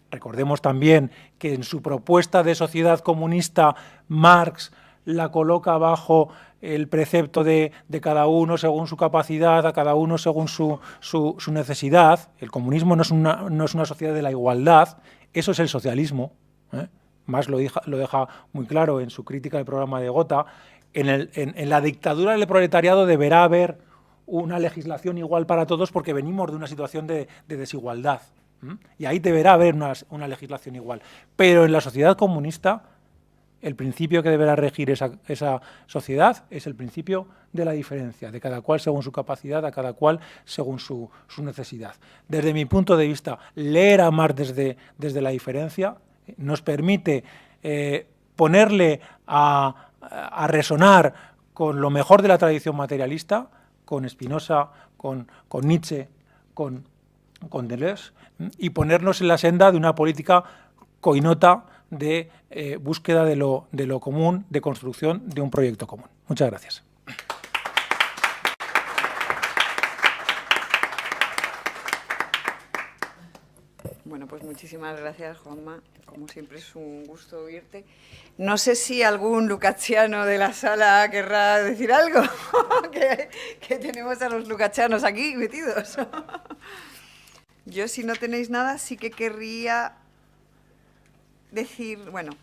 recordemos también que en su propuesta de sociedad comunista Marx la coloca bajo el precepto de cada uno según su capacidad, a cada uno según su necesidad. El comunismo no es una sociedad de la igualdad, eso es el socialismo, Marx lo deja muy claro en su crítica del programa de Gotha. En la dictadura del proletariado deberá haber una legislación igual para todos porque venimos de una situación de desigualdad. Y ahí deberá haber una legislación igual. Pero en la sociedad comunista, el principio que deberá regir esa sociedad es el principio de la diferencia, de cada cual según su capacidad, a cada cual según su necesidad. Desde mi punto de vista, leer a Marx desde la diferencia nos permite ponerle a resonar con lo mejor de la tradición materialista, con Spinoza, con Nietzsche, con Deleuze, y ponernos en la senda de una política coinota de búsqueda de lo común, de construcción de un proyecto común. Muchas gracias. Bueno, pues muchísimas gracias, Juanma. Como siempre es un gusto oírte. No sé si algún lucachiano de la sala querrá decir algo, que tenemos a los lucachianos aquí metidos. Yo, si no tenéis nada, sí que querría decir, bueno,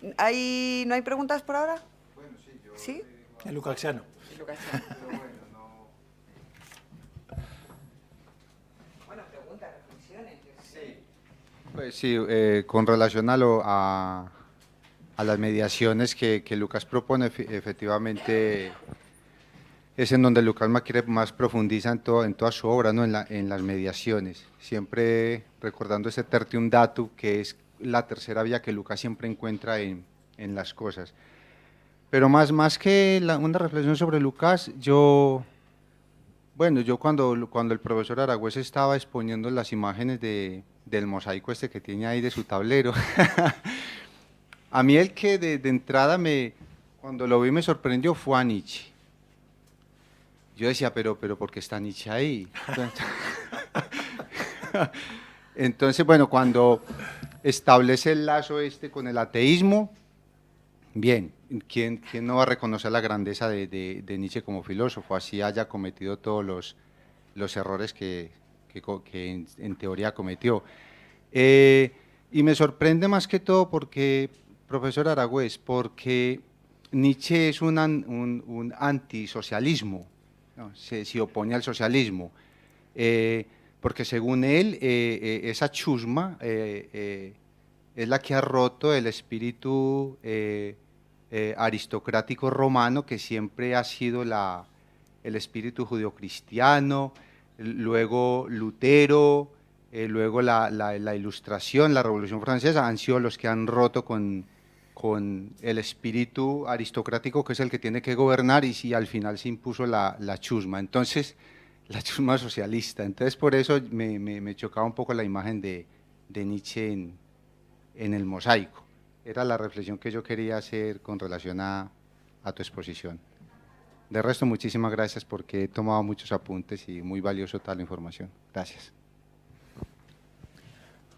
¿no hay preguntas por ahora? Bueno, sí, yo... ¿Sí? El lucachiano. Pero bueno, no... Bueno, preguntas, reflexiones. Sí. Pues sí, con relación a las mediaciones que Lucas propone, efectivamente es en donde Lucas más profundiza en toda su obra, ¿no? en las mediaciones, siempre recordando ese tertium datum, que es la tercera vía que Lucas siempre encuentra en las cosas. Pero más que una reflexión sobre Lucas, yo cuando el profesor Aragüés estaba exponiendo las imágenes del mosaico que tiene ahí de su tablero, a mí el que de entrada cuando lo vi me sorprendió fue a Nietzsche. Yo decía, pero ¿por qué está Nietzsche ahí? Entonces, bueno, cuando establece el lazo con el ateísmo, bien, ¿quién no va a reconocer la grandeza de Nietzsche como filósofo? Así haya cometido todos los errores que en teoría cometió. Y me sorprende más que todo porque, profesor Aragüés, porque Nietzsche es un antisocialismo, ¿no? Se opone al socialismo. porque según él, esa chusma es la que ha roto el espíritu aristocrático romano, que siempre ha sido el espíritu judeocristiano, luego Lutero, luego la Ilustración, la Revolución Francesa, han sido los que han roto con el espíritu aristocrático, que es el que tiene que gobernar, y si al final se impuso la chusma. Entonces, la chusma socialista. Entonces, por eso me chocaba un poco la imagen de Nietzsche en el mosaico. Era la reflexión que yo quería hacer con relación a tu exposición. De resto, muchísimas gracias, porque he tomado muchos apuntes y muy valioso toda la información. Gracias.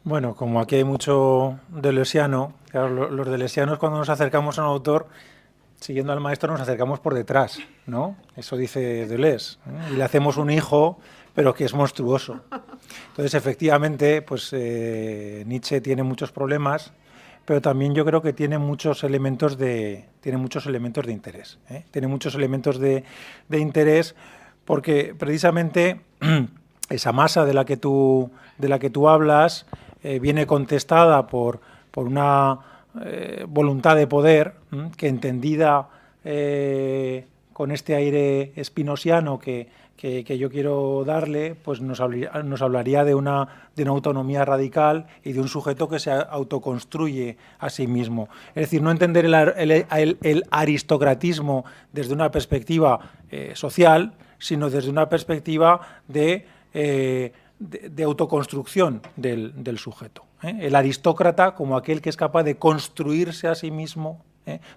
Bueno, como aquí hay mucho deleuziano, claro, los deleuzianos, cuando nos acercamos a un autor, siguiendo al maestro, nos acercamos por detrás, ¿no? Eso dice Deleuze, ¿eh? Y le hacemos un hijo, pero que es monstruoso. Entonces, efectivamente, pues Nietzsche tiene muchos problemas, pero también yo creo que tiene muchos elementos de interés, ¿eh? Tiene muchos elementos de interés, porque precisamente esa masa de la que tú hablas viene contestada por una voluntad de poder que, entendida con este aire spinosiano que yo quiero darle, pues nos hablaría de una autonomía radical y de un sujeto que se autoconstruye a sí mismo. Es decir, no entender el aristocratismo desde una perspectiva social, sino desde una perspectiva de autoconstrucción del sujeto, ¿eh? El aristócrata como aquel que es capaz de construirse a sí mismo,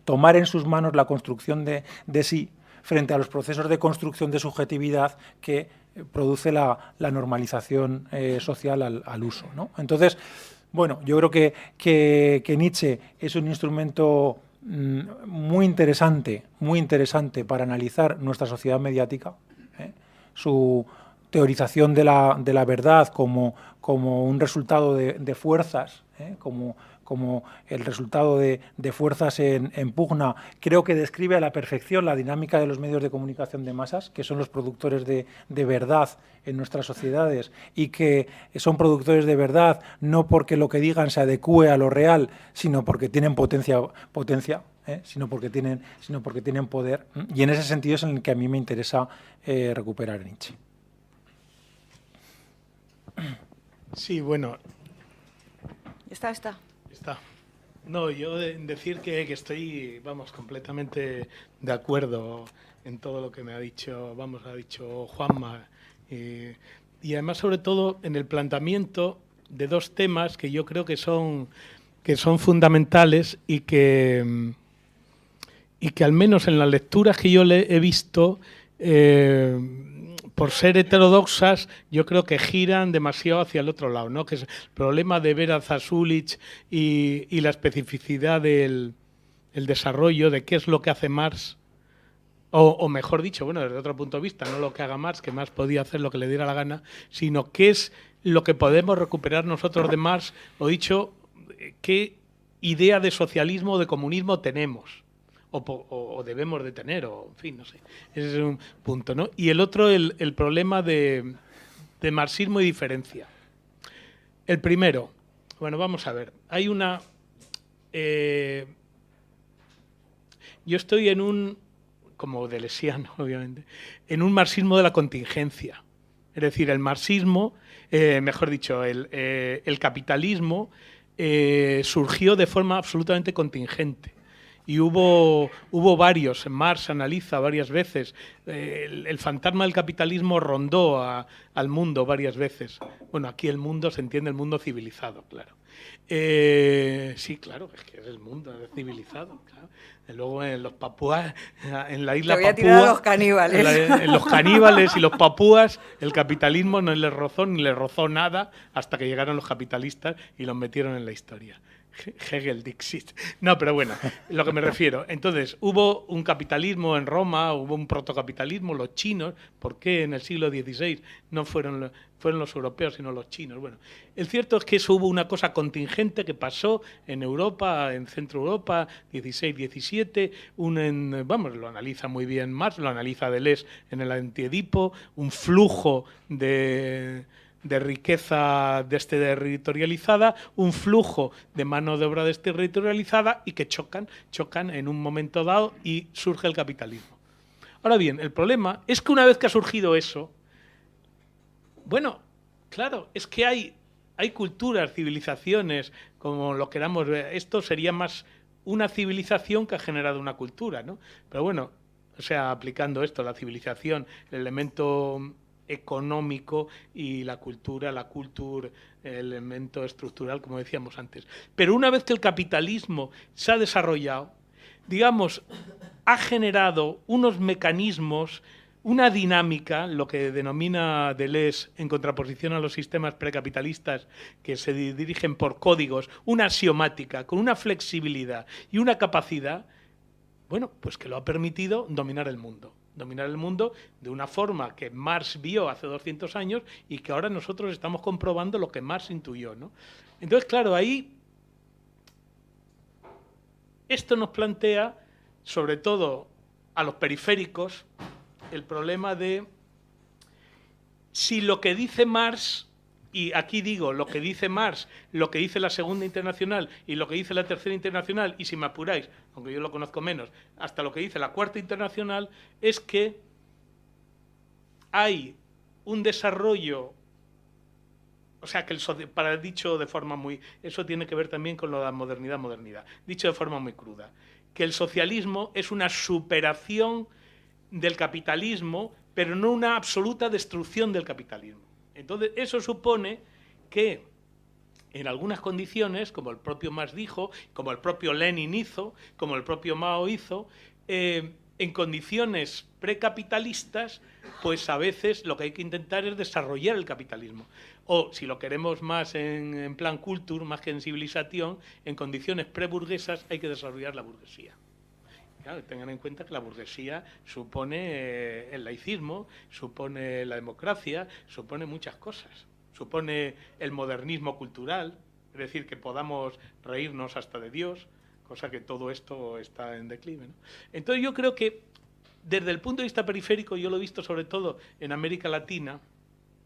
tomar en sus manos la construcción de sí, frente a los procesos de construcción de subjetividad que produce la normalización social al uso, ¿no? Entonces, bueno, yo creo que Nietzsche es un instrumento muy interesante para analizar nuestra sociedad mediática, ¿eh? Su teorización de la verdad como un resultado de fuerzas, como el resultado de fuerzas en pugna, creo que describe a la perfección la dinámica de los medios de comunicación de masas, que son los productores de verdad en nuestras sociedades, y que son productores de verdad no porque lo que digan se adecúe a lo real, sino porque tienen potencia, sino porque tienen poder. Y en ese sentido es en el que a mí me interesa recuperar a Nietzsche. Sí, bueno. Está. No, yo decir que estoy, vamos, completamente de acuerdo en todo lo que me ha dicho Juanma. Y además, sobre todo, en el planteamiento de dos temas que yo creo que son fundamentales y que al menos en las lecturas que yo le he visto, por ser heterodoxas, yo creo que giran demasiado hacia el otro lado, ¿no? Que es el problema de Vera Zasulich y la especificidad del desarrollo de qué es lo que hace Marx, o mejor dicho, bueno, desde otro punto de vista, no lo que haga Marx, que Marx podía hacer lo que le diera la gana, sino qué es lo que podemos recuperar nosotros de Marx, o dicho, qué idea de socialismo o de comunismo tenemos. O debemos de tener, o en fin, no sé. Ese es un punto, ¿no? Y el otro, el problema de marxismo y diferencia. El primero, bueno, vamos a ver. Hay una... yo estoy en un, como deleuziano, obviamente, en un marxismo de la contingencia. Es decir, el marxismo, mejor dicho, el capitalismo surgió de forma absolutamente contingente. Y hubo varios, Marx analiza varias veces, el fantasma del capitalismo rondó al mundo varias veces. Bueno, aquí el mundo se entiende el mundo civilizado, claro. Sí, claro, es que es el mundo civilizado, claro. Y luego en los papúas, en la isla Te voy a Papúa, tirar a los caníbales. en los caníbales y los papúas, el capitalismo no les rozó ni les rozó nada hasta que llegaron los capitalistas y los metieron en la historia. Hegel Dixit. No, pero bueno, lo que me refiero. Entonces, hubo un capitalismo en Roma, hubo un protocapitalismo, los chinos. ¿Por qué en el siglo XVI no fueron los europeos, sino los chinos? Bueno, el cierto es que eso hubo una cosa contingente que pasó en Europa, en Centro Europa, 16, 17, vamos, lo analiza muy bien Marx, lo analiza Deleuze en el Antiedipo, un flujo de de riqueza desterritorializada, un flujo de mano de obra desterritorializada y que chocan en un momento dado y surge el capitalismo. Ahora bien, el problema es que una vez que ha surgido eso, bueno, claro, es que hay culturas, civilizaciones, como lo queramos ver. Esto sería más una civilización que ha generado una cultura, ¿no? Pero bueno, o sea, aplicando esto, la civilización, el elemento económico y la cultura, el elemento estructural, como decíamos antes. Pero una vez que el capitalismo se ha desarrollado, digamos, ha generado unos mecanismos, una dinámica, lo que denomina Deleuze en contraposición a los sistemas precapitalistas que se dirigen por códigos, una axiomática, con una flexibilidad y una capacidad, bueno, pues que lo ha permitido dominar el mundo. Dominar el mundo de una forma que Marx vio hace 200 años y que ahora nosotros estamos comprobando lo que Marx intuyó, ¿no? Entonces, claro, ahí esto nos plantea, sobre todo a los periféricos, el problema de si lo que dice Marx, y aquí digo lo que dice Marx, lo que dice la Segunda Internacional y lo que dice la Tercera Internacional, y si me apuráis, aunque yo lo conozco menos, hasta lo que dice la Cuarta Internacional, es que hay un desarrollo, o sea, que para dicho de forma muy... Eso tiene que ver también con lo de la modernidad, dicho de forma muy cruda, que el socialismo es una superación del capitalismo, pero no una absoluta destrucción del capitalismo. Entonces, eso supone que en algunas condiciones, como el propio Marx dijo, como el propio Lenin hizo, como el propio Mao hizo, en condiciones precapitalistas, pues a veces lo que hay que intentar es desarrollar el capitalismo. O, si lo queremos más en plan culture, más que en civilización, en condiciones preburguesas hay que desarrollar la burguesía. Claro, tengan en cuenta que la burguesía supone el laicismo, supone la democracia, supone muchas cosas. Supone el modernismo cultural, es decir, que podamos reírnos hasta de Dios, cosa que todo esto está en declive, ¿no? Entonces yo creo que desde el punto de vista periférico, yo lo he visto sobre todo en América Latina,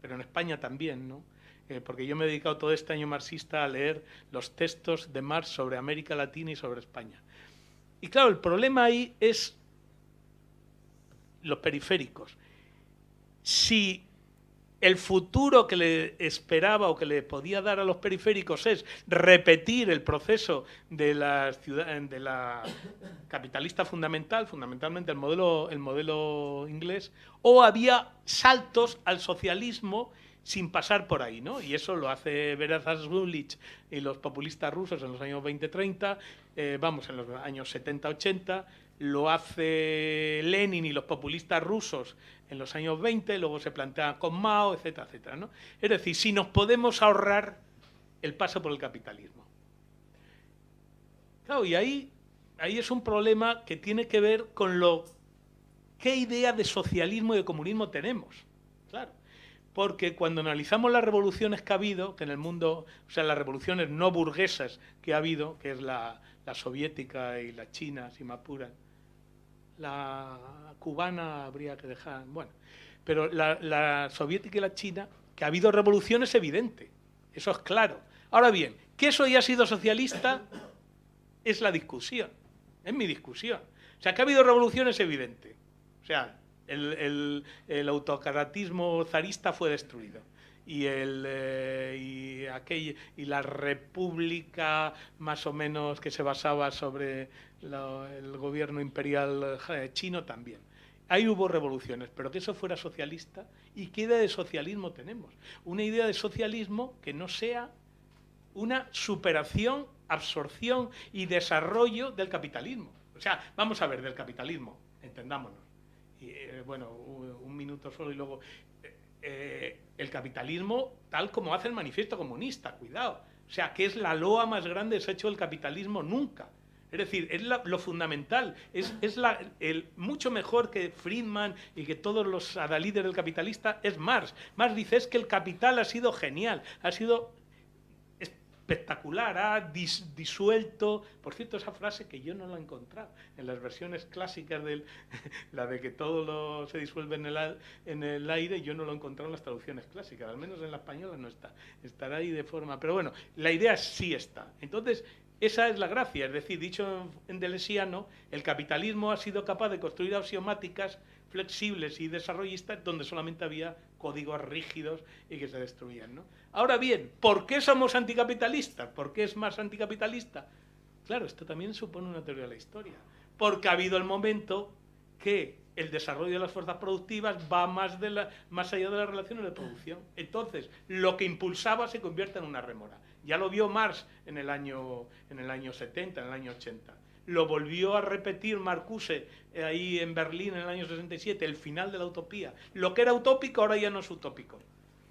pero en España también, ¿no? Porque yo me he dedicado todo este año marxista a leer los textos de Marx sobre América Latina y sobre España. Y claro, el problema ahí es los periféricos. Si el futuro que le esperaba o que le podía dar a los periféricos es repetir el proceso de la capitalista fundamentalmente el modelo inglés, o había saltos al socialismo sin pasar por ahí, ¿no? Y eso lo hace Verazas-Zulich y los populistas rusos en los años 20-30, en los años 70-80, lo hace Lenin y los populistas rusos en los años 20, luego se plantea con Mao, etcétera, etcétera, ¿no? Es decir, si nos podemos ahorrar el paso por el capitalismo. Claro, y ahí es un problema que tiene que ver con qué idea de socialismo y de comunismo tenemos, claro. Porque cuando analizamos las revoluciones que ha habido, que en el mundo, o sea, las revoluciones no burguesas que ha habido, que es la soviética y la china, si me apuran, la cubana habría que dejar, bueno, pero la soviética y la china, que ha habido revoluciones, es evidente, eso es claro. Ahora bien, que eso haya sido socialista es la discusión, es mi discusión. O sea, que ha habido revoluciones es evidente, o sea, el autocratismo zarista fue destruido y la república más o menos que se basaba sobre el gobierno imperial chino también. Ahí hubo revoluciones, pero que eso fuera socialista. ¿Y qué idea de socialismo tenemos? Una idea de socialismo que no sea una superación, absorción y desarrollo del capitalismo. O sea, vamos a ver, del capitalismo, entendámonos. Y, bueno, un minuto solo y luego... el capitalismo tal como hace el manifiesto comunista, cuidado. O sea, que es la loa más grande que se ha hecho el capitalismo nunca. Es decir, es lo fundamental, es mucho mejor que Friedman y que todos los adalides del capitalista, es Marx. Marx dice es que el capital ha sido genial, ha sido espectacular, ha disuelto, por cierto, esa frase que yo no la he encontrado en las versiones clásicas, la de que todo se disuelve en el aire, yo no lo he encontrado en las traducciones clásicas, al menos en la española no está, estará ahí de forma, pero bueno, la idea sí está. Entonces, esa es la gracia, es decir, dicho en deleuziano, el capitalismo ha sido capaz de construir axiomáticas flexibles y desarrollistas donde solamente había códigos rígidos y que se destruían, ¿no? Ahora bien, ¿por qué somos anticapitalistas? ¿Por qué es más anticapitalista? Claro, esto también supone una teoría de la historia, porque ha habido el momento que el desarrollo de las fuerzas productivas va más allá de las relaciones de producción. Entonces, lo que impulsaba se convierte en una rémora. Ya lo vio Marx en el año 70, en el año 80. Lo volvió a repetir Marcuse ahí en Berlín en el año 67, el final de la utopía. Lo que era utópico ahora ya no es utópico.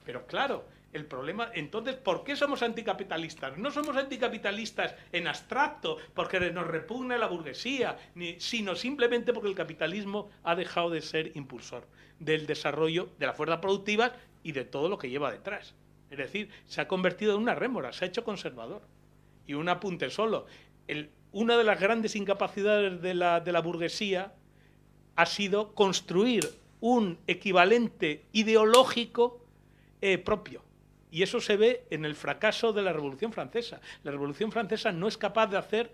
Pero claro, el problema, entonces, ¿por qué somos anticapitalistas? No somos anticapitalistas en abstracto, porque nos repugna la burguesía, sino simplemente porque el capitalismo ha dejado de ser impulsor del desarrollo de las fuerzas productivas y de todo lo que lleva detrás. Es decir, se ha convertido en una rémora, se ha hecho conservador. Y un apunte solo. Una de las grandes incapacidades de la burguesía ha sido construir un equivalente ideológico propio. Y eso se ve en el fracaso de la Revolución Francesa. La Revolución Francesa no es capaz de hacer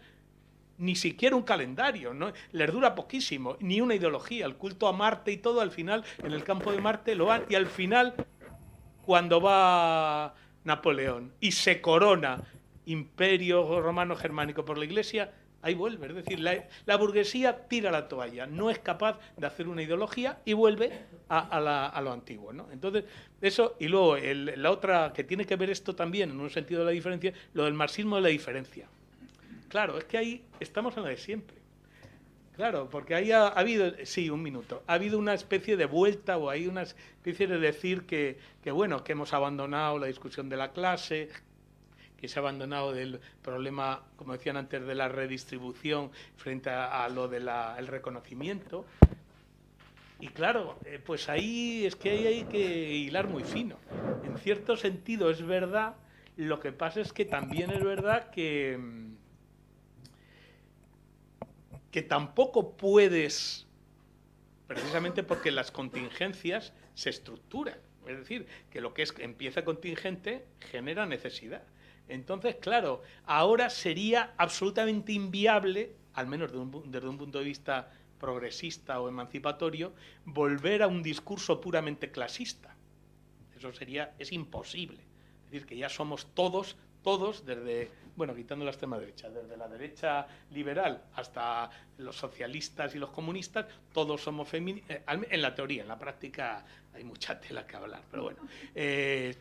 ni siquiera un calendario, ¿no? Les dura poquísimo, ni una ideología. El culto a Marte y todo, al final, en el campo de Marte lo han. Y al final, cuando va Napoleón y se corona Imperio Romano Germánico por la Iglesia, ahí vuelve. Es decir, la burguesía tira la toalla, no es capaz de hacer una ideología y vuelve a lo antiguo, ¿no? Entonces, eso, y luego la otra que tiene que ver esto también, en un sentido de la diferencia, lo del marxismo de la diferencia. Claro, es que ahí estamos en la de siempre. Claro, porque ahí ha habido, sí, un minuto, ha habido una especie de vuelta o hay una especie de decir que bueno, que hemos abandonado la discusión de la clase, que se ha abandonado del problema, como decían antes, de la redistribución frente a lo del reconocimiento. Y claro, pues ahí es que hay que hilar muy fino. En cierto sentido es verdad, lo que pasa es que también es verdad que tampoco puedes, precisamente porque las contingencias se estructuran. Es decir, que lo que empieza contingente genera necesidad. Entonces, claro, ahora sería absolutamente inviable, al menos desde un punto de vista progresista o emancipatorio, volver a un discurso puramente clasista. Eso es imposible. Es decir, que ya somos todos desde, bueno, quitando la extrema derecha, desde la derecha liberal hasta los socialistas y los comunistas, todos somos feministas, en la teoría, en la práctica hay mucha tela que hablar, pero bueno,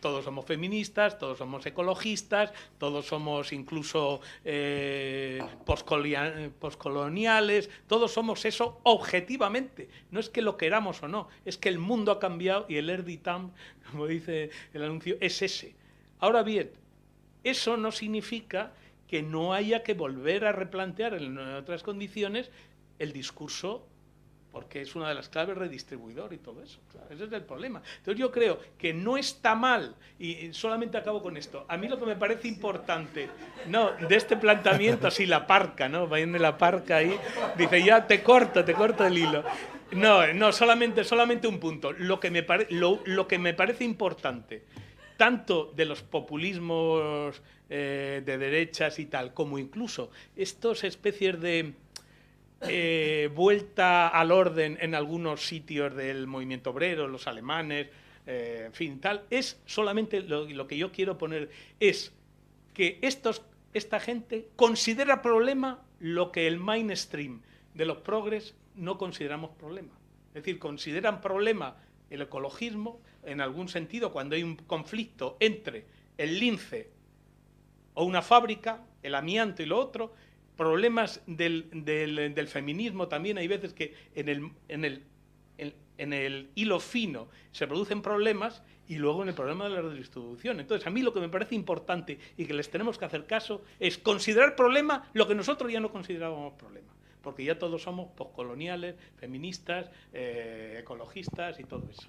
todos somos feministas, todos somos ecologistas, todos somos incluso poscoloniales, todos somos eso objetivamente, no es que lo queramos o no, es que el mundo ha cambiado y el air du temps, como dice el anuncio, es ese. Ahora bien, eso no significa que no haya que volver a replantear en otras condiciones el discurso, porque es una de las claves redistribuidor y todo eso. Claro, ese es el problema. Entonces yo creo que no está mal, y solamente acabo con esto, a mí lo que me parece importante, no, de este planteamiento, así la parca, ¿no? Viene la parca ahí, dice, ya te corto el hilo. No, solamente un punto. Lo que me parece importante, tanto de los populismos de derechas y tal, como incluso estas especies de vuelta al orden en algunos sitios del movimiento obrero, los alemanes, en fin, tal, es solamente lo que yo quiero poner, es que esta gente considera problema lo que el mainstream de los progres no consideramos problema. Es decir, consideran problema el ecologismo, en algún sentido, cuando hay un conflicto entre el lince o una fábrica, el amianto y lo otro, problemas del feminismo también, hay veces que en el hilo fino se producen problemas y luego en el problema de la redistribución. Entonces, a mí lo que me parece importante y que les tenemos que hacer caso es considerar problema lo que nosotros ya no considerábamos problema, porque ya todos somos postcoloniales, feministas, ecologistas y todo eso.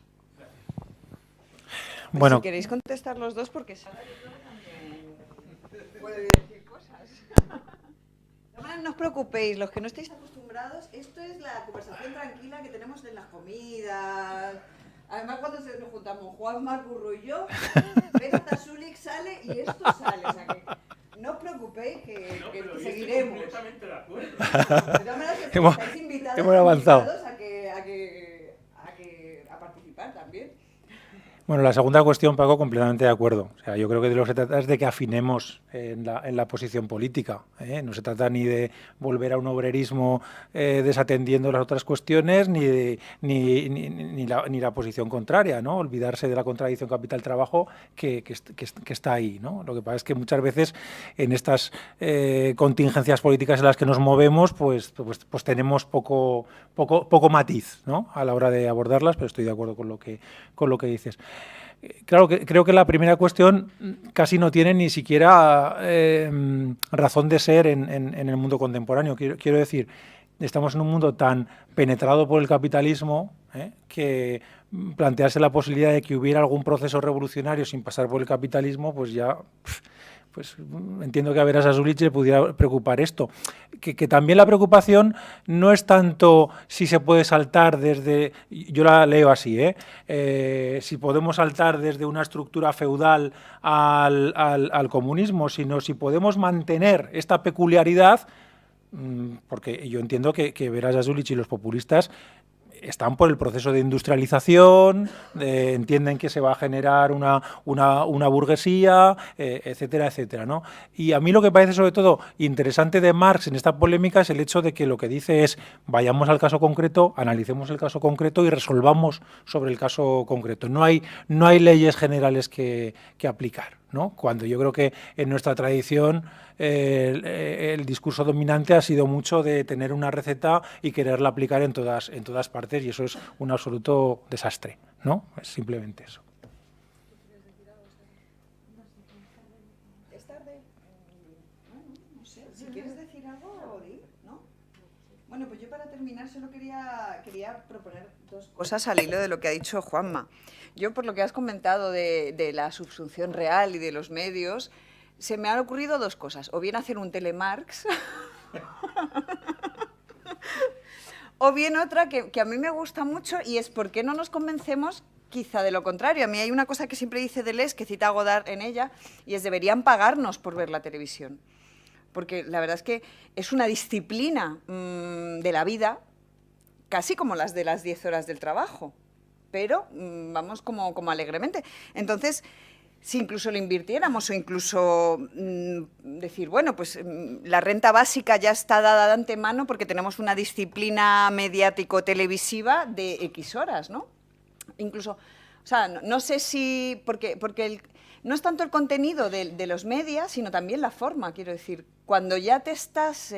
Bueno, si queréis contestar los dos, porque Sara, yo creo que también... puede decir cosas. No os preocupéis, los que no estáis acostumbrados, esto es la conversación tranquila que tenemos en las comidas. Además, cuando nos juntamos Juan Marburro y yo, Berta Zulik sale y esto sale. O sea que no os preocupéis que seguiremos. Estoy completamente de acuerdo. Estáis invitados, hemos avanzado a participar también. Bueno, la segunda cuestión, Paco, completamente de acuerdo. O sea, yo creo que de lo que se trata es de que afinemos en la posición política, ¿eh? No se trata ni de volver a un obrerismo desatendiendo las otras cuestiones, ni la posición contraria, ¿no? Olvidarse de la contradicción capital-trabajo que está ahí, ¿no? Lo que pasa es que muchas veces en estas contingencias políticas en las que nos movemos, pues tenemos poco matiz, ¿no? A la hora de abordarlas, pero estoy de acuerdo con lo que dices. Claro, creo que la primera cuestión casi no tiene ni siquiera razón de ser en el mundo contemporáneo. Quiero decir, estamos en un mundo tan penetrado por el capitalismo que plantearse la posibilidad de que hubiera algún proceso revolucionario sin pasar por el capitalismo, pues ya... Pues entiendo que a Berta Zulik le pudiera preocupar esto. Que también la preocupación no es tanto si se puede saltar desde... Yo la leo así, si podemos saltar desde una estructura feudal al comunismo, sino si podemos mantener esta peculiaridad, porque yo entiendo que Berta Zulik y los populistas están por el proceso de industrialización, entienden que se va a generar una burguesía, etcétera, etcétera, ¿no? Y a mí lo que parece sobre todo interesante de Marx en esta polémica es el hecho de que lo que dice es vayamos al caso concreto, analicemos el caso concreto y resolvamos sobre el caso concreto. No hay leyes generales que aplicar, ¿no? Cuando yo creo que en nuestra tradición el discurso dominante ha sido mucho de tener una receta y quererla aplicar en todas partes, y eso es un absoluto desastre, ¿no? Es simplemente eso. ¿Es tarde? No sé. Si quieres decir algo, di, ¿no? Bueno, pues yo para terminar solo quería proponer dos cosas al hilo de lo que ha dicho Juanma. Yo, por lo que has comentado de la subsunción real y de los medios, se me han ocurrido dos cosas. O bien hacer un telemarx, o bien otra que a mí me gusta mucho, y es ¿por qué no nos convencemos quizá de lo contrario? A mí hay una cosa que siempre dice Deleuze, que cita a Godard en ella, y es deberían pagarnos por ver la televisión. Porque la verdad es que es una disciplina de la vida, casi como las de las 10 horas del trabajo, pero vamos como alegremente. Entonces, si incluso lo invirtiéramos o incluso decir, bueno, pues la renta básica ya está dada de antemano porque tenemos una disciplina mediático-televisiva de X horas, ¿no? Incluso, o sea, no sé si, porque no es tanto el contenido de los medios, sino también la forma, quiero decir. Cuando ya te estás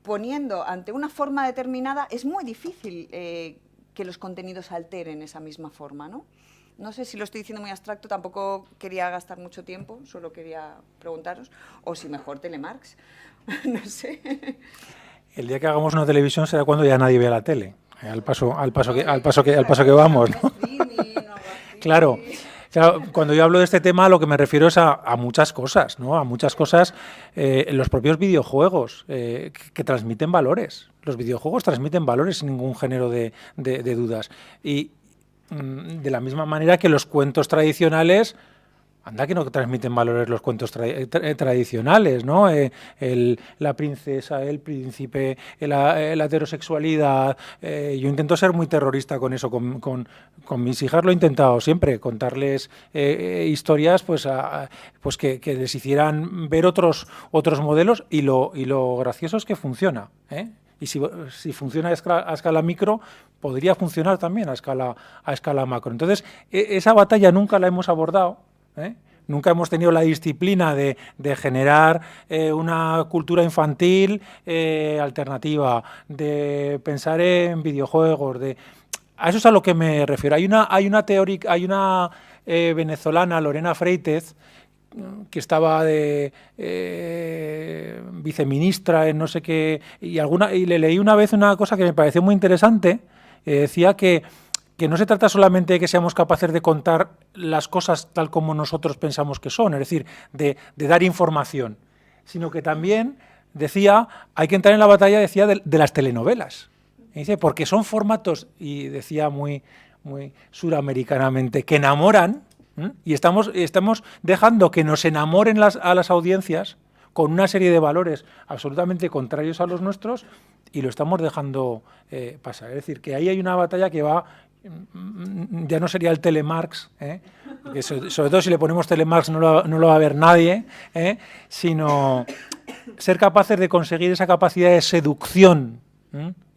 poniendo ante una forma determinada, es muy difícil que los contenidos alteren esa misma forma, ¿no? No sé si lo estoy diciendo muy abstracto, tampoco quería gastar mucho tiempo, solo quería preguntaros, o si mejor telemarx, no sé. El día que hagamos una televisión será cuando ya nadie vea la tele, al paso que vamos, ¿no? Claro. Cuando yo hablo de este tema, lo que me refiero es a muchas cosas, ¿no? A muchas cosas, los propios videojuegos que transmiten valores. Los videojuegos transmiten valores sin ningún género de dudas. Y de la misma manera que los cuentos tradicionales, anda que no transmiten valores los cuentos tradicionales, ¿no? La princesa, el príncipe, la heterosexualidad. Yo intento ser muy terrorista con eso. Con mis hijas lo he intentado siempre, contarles historias pues que les hicieran ver otros modelos, y lo gracioso es que funciona, ¿eh? Y si funciona a escala micro, podría funcionar también a escala macro. Entonces, esa batalla nunca la hemos abordado, ¿eh? Nunca hemos tenido la disciplina de generar una cultura infantil alternativa, de pensar en videojuegos, a eso es a lo que me refiero. Hay una venezolana, Lorena Freites, que estaba de viceministra en no sé qué, y le leí una vez una cosa que me pareció muy interesante. Decía que que no se trata solamente de que seamos capaces de contar las cosas tal como nosotros pensamos que son, es decir, de dar información, sino que también, decía, hay que entrar en la batalla, decía, de las telenovelas. Y dice, porque son formatos, y decía muy suramericanamente, que enamoran, y estamos dejando que nos enamoren a las audiencias con una serie de valores absolutamente contrarios a los nuestros, y lo estamos dejando pasar. Es decir, que ahí hay una batalla que va, ya no sería el telemarx, que sobre todo si le ponemos telemarx no lo va a ver nadie, sino ser capaces de conseguir esa capacidad de seducción,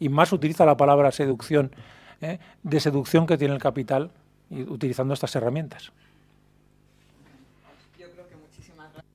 y más utiliza la palabra seducción, de seducción que tiene el capital utilizando estas herramientas. Yo creo que muchísimas gracias.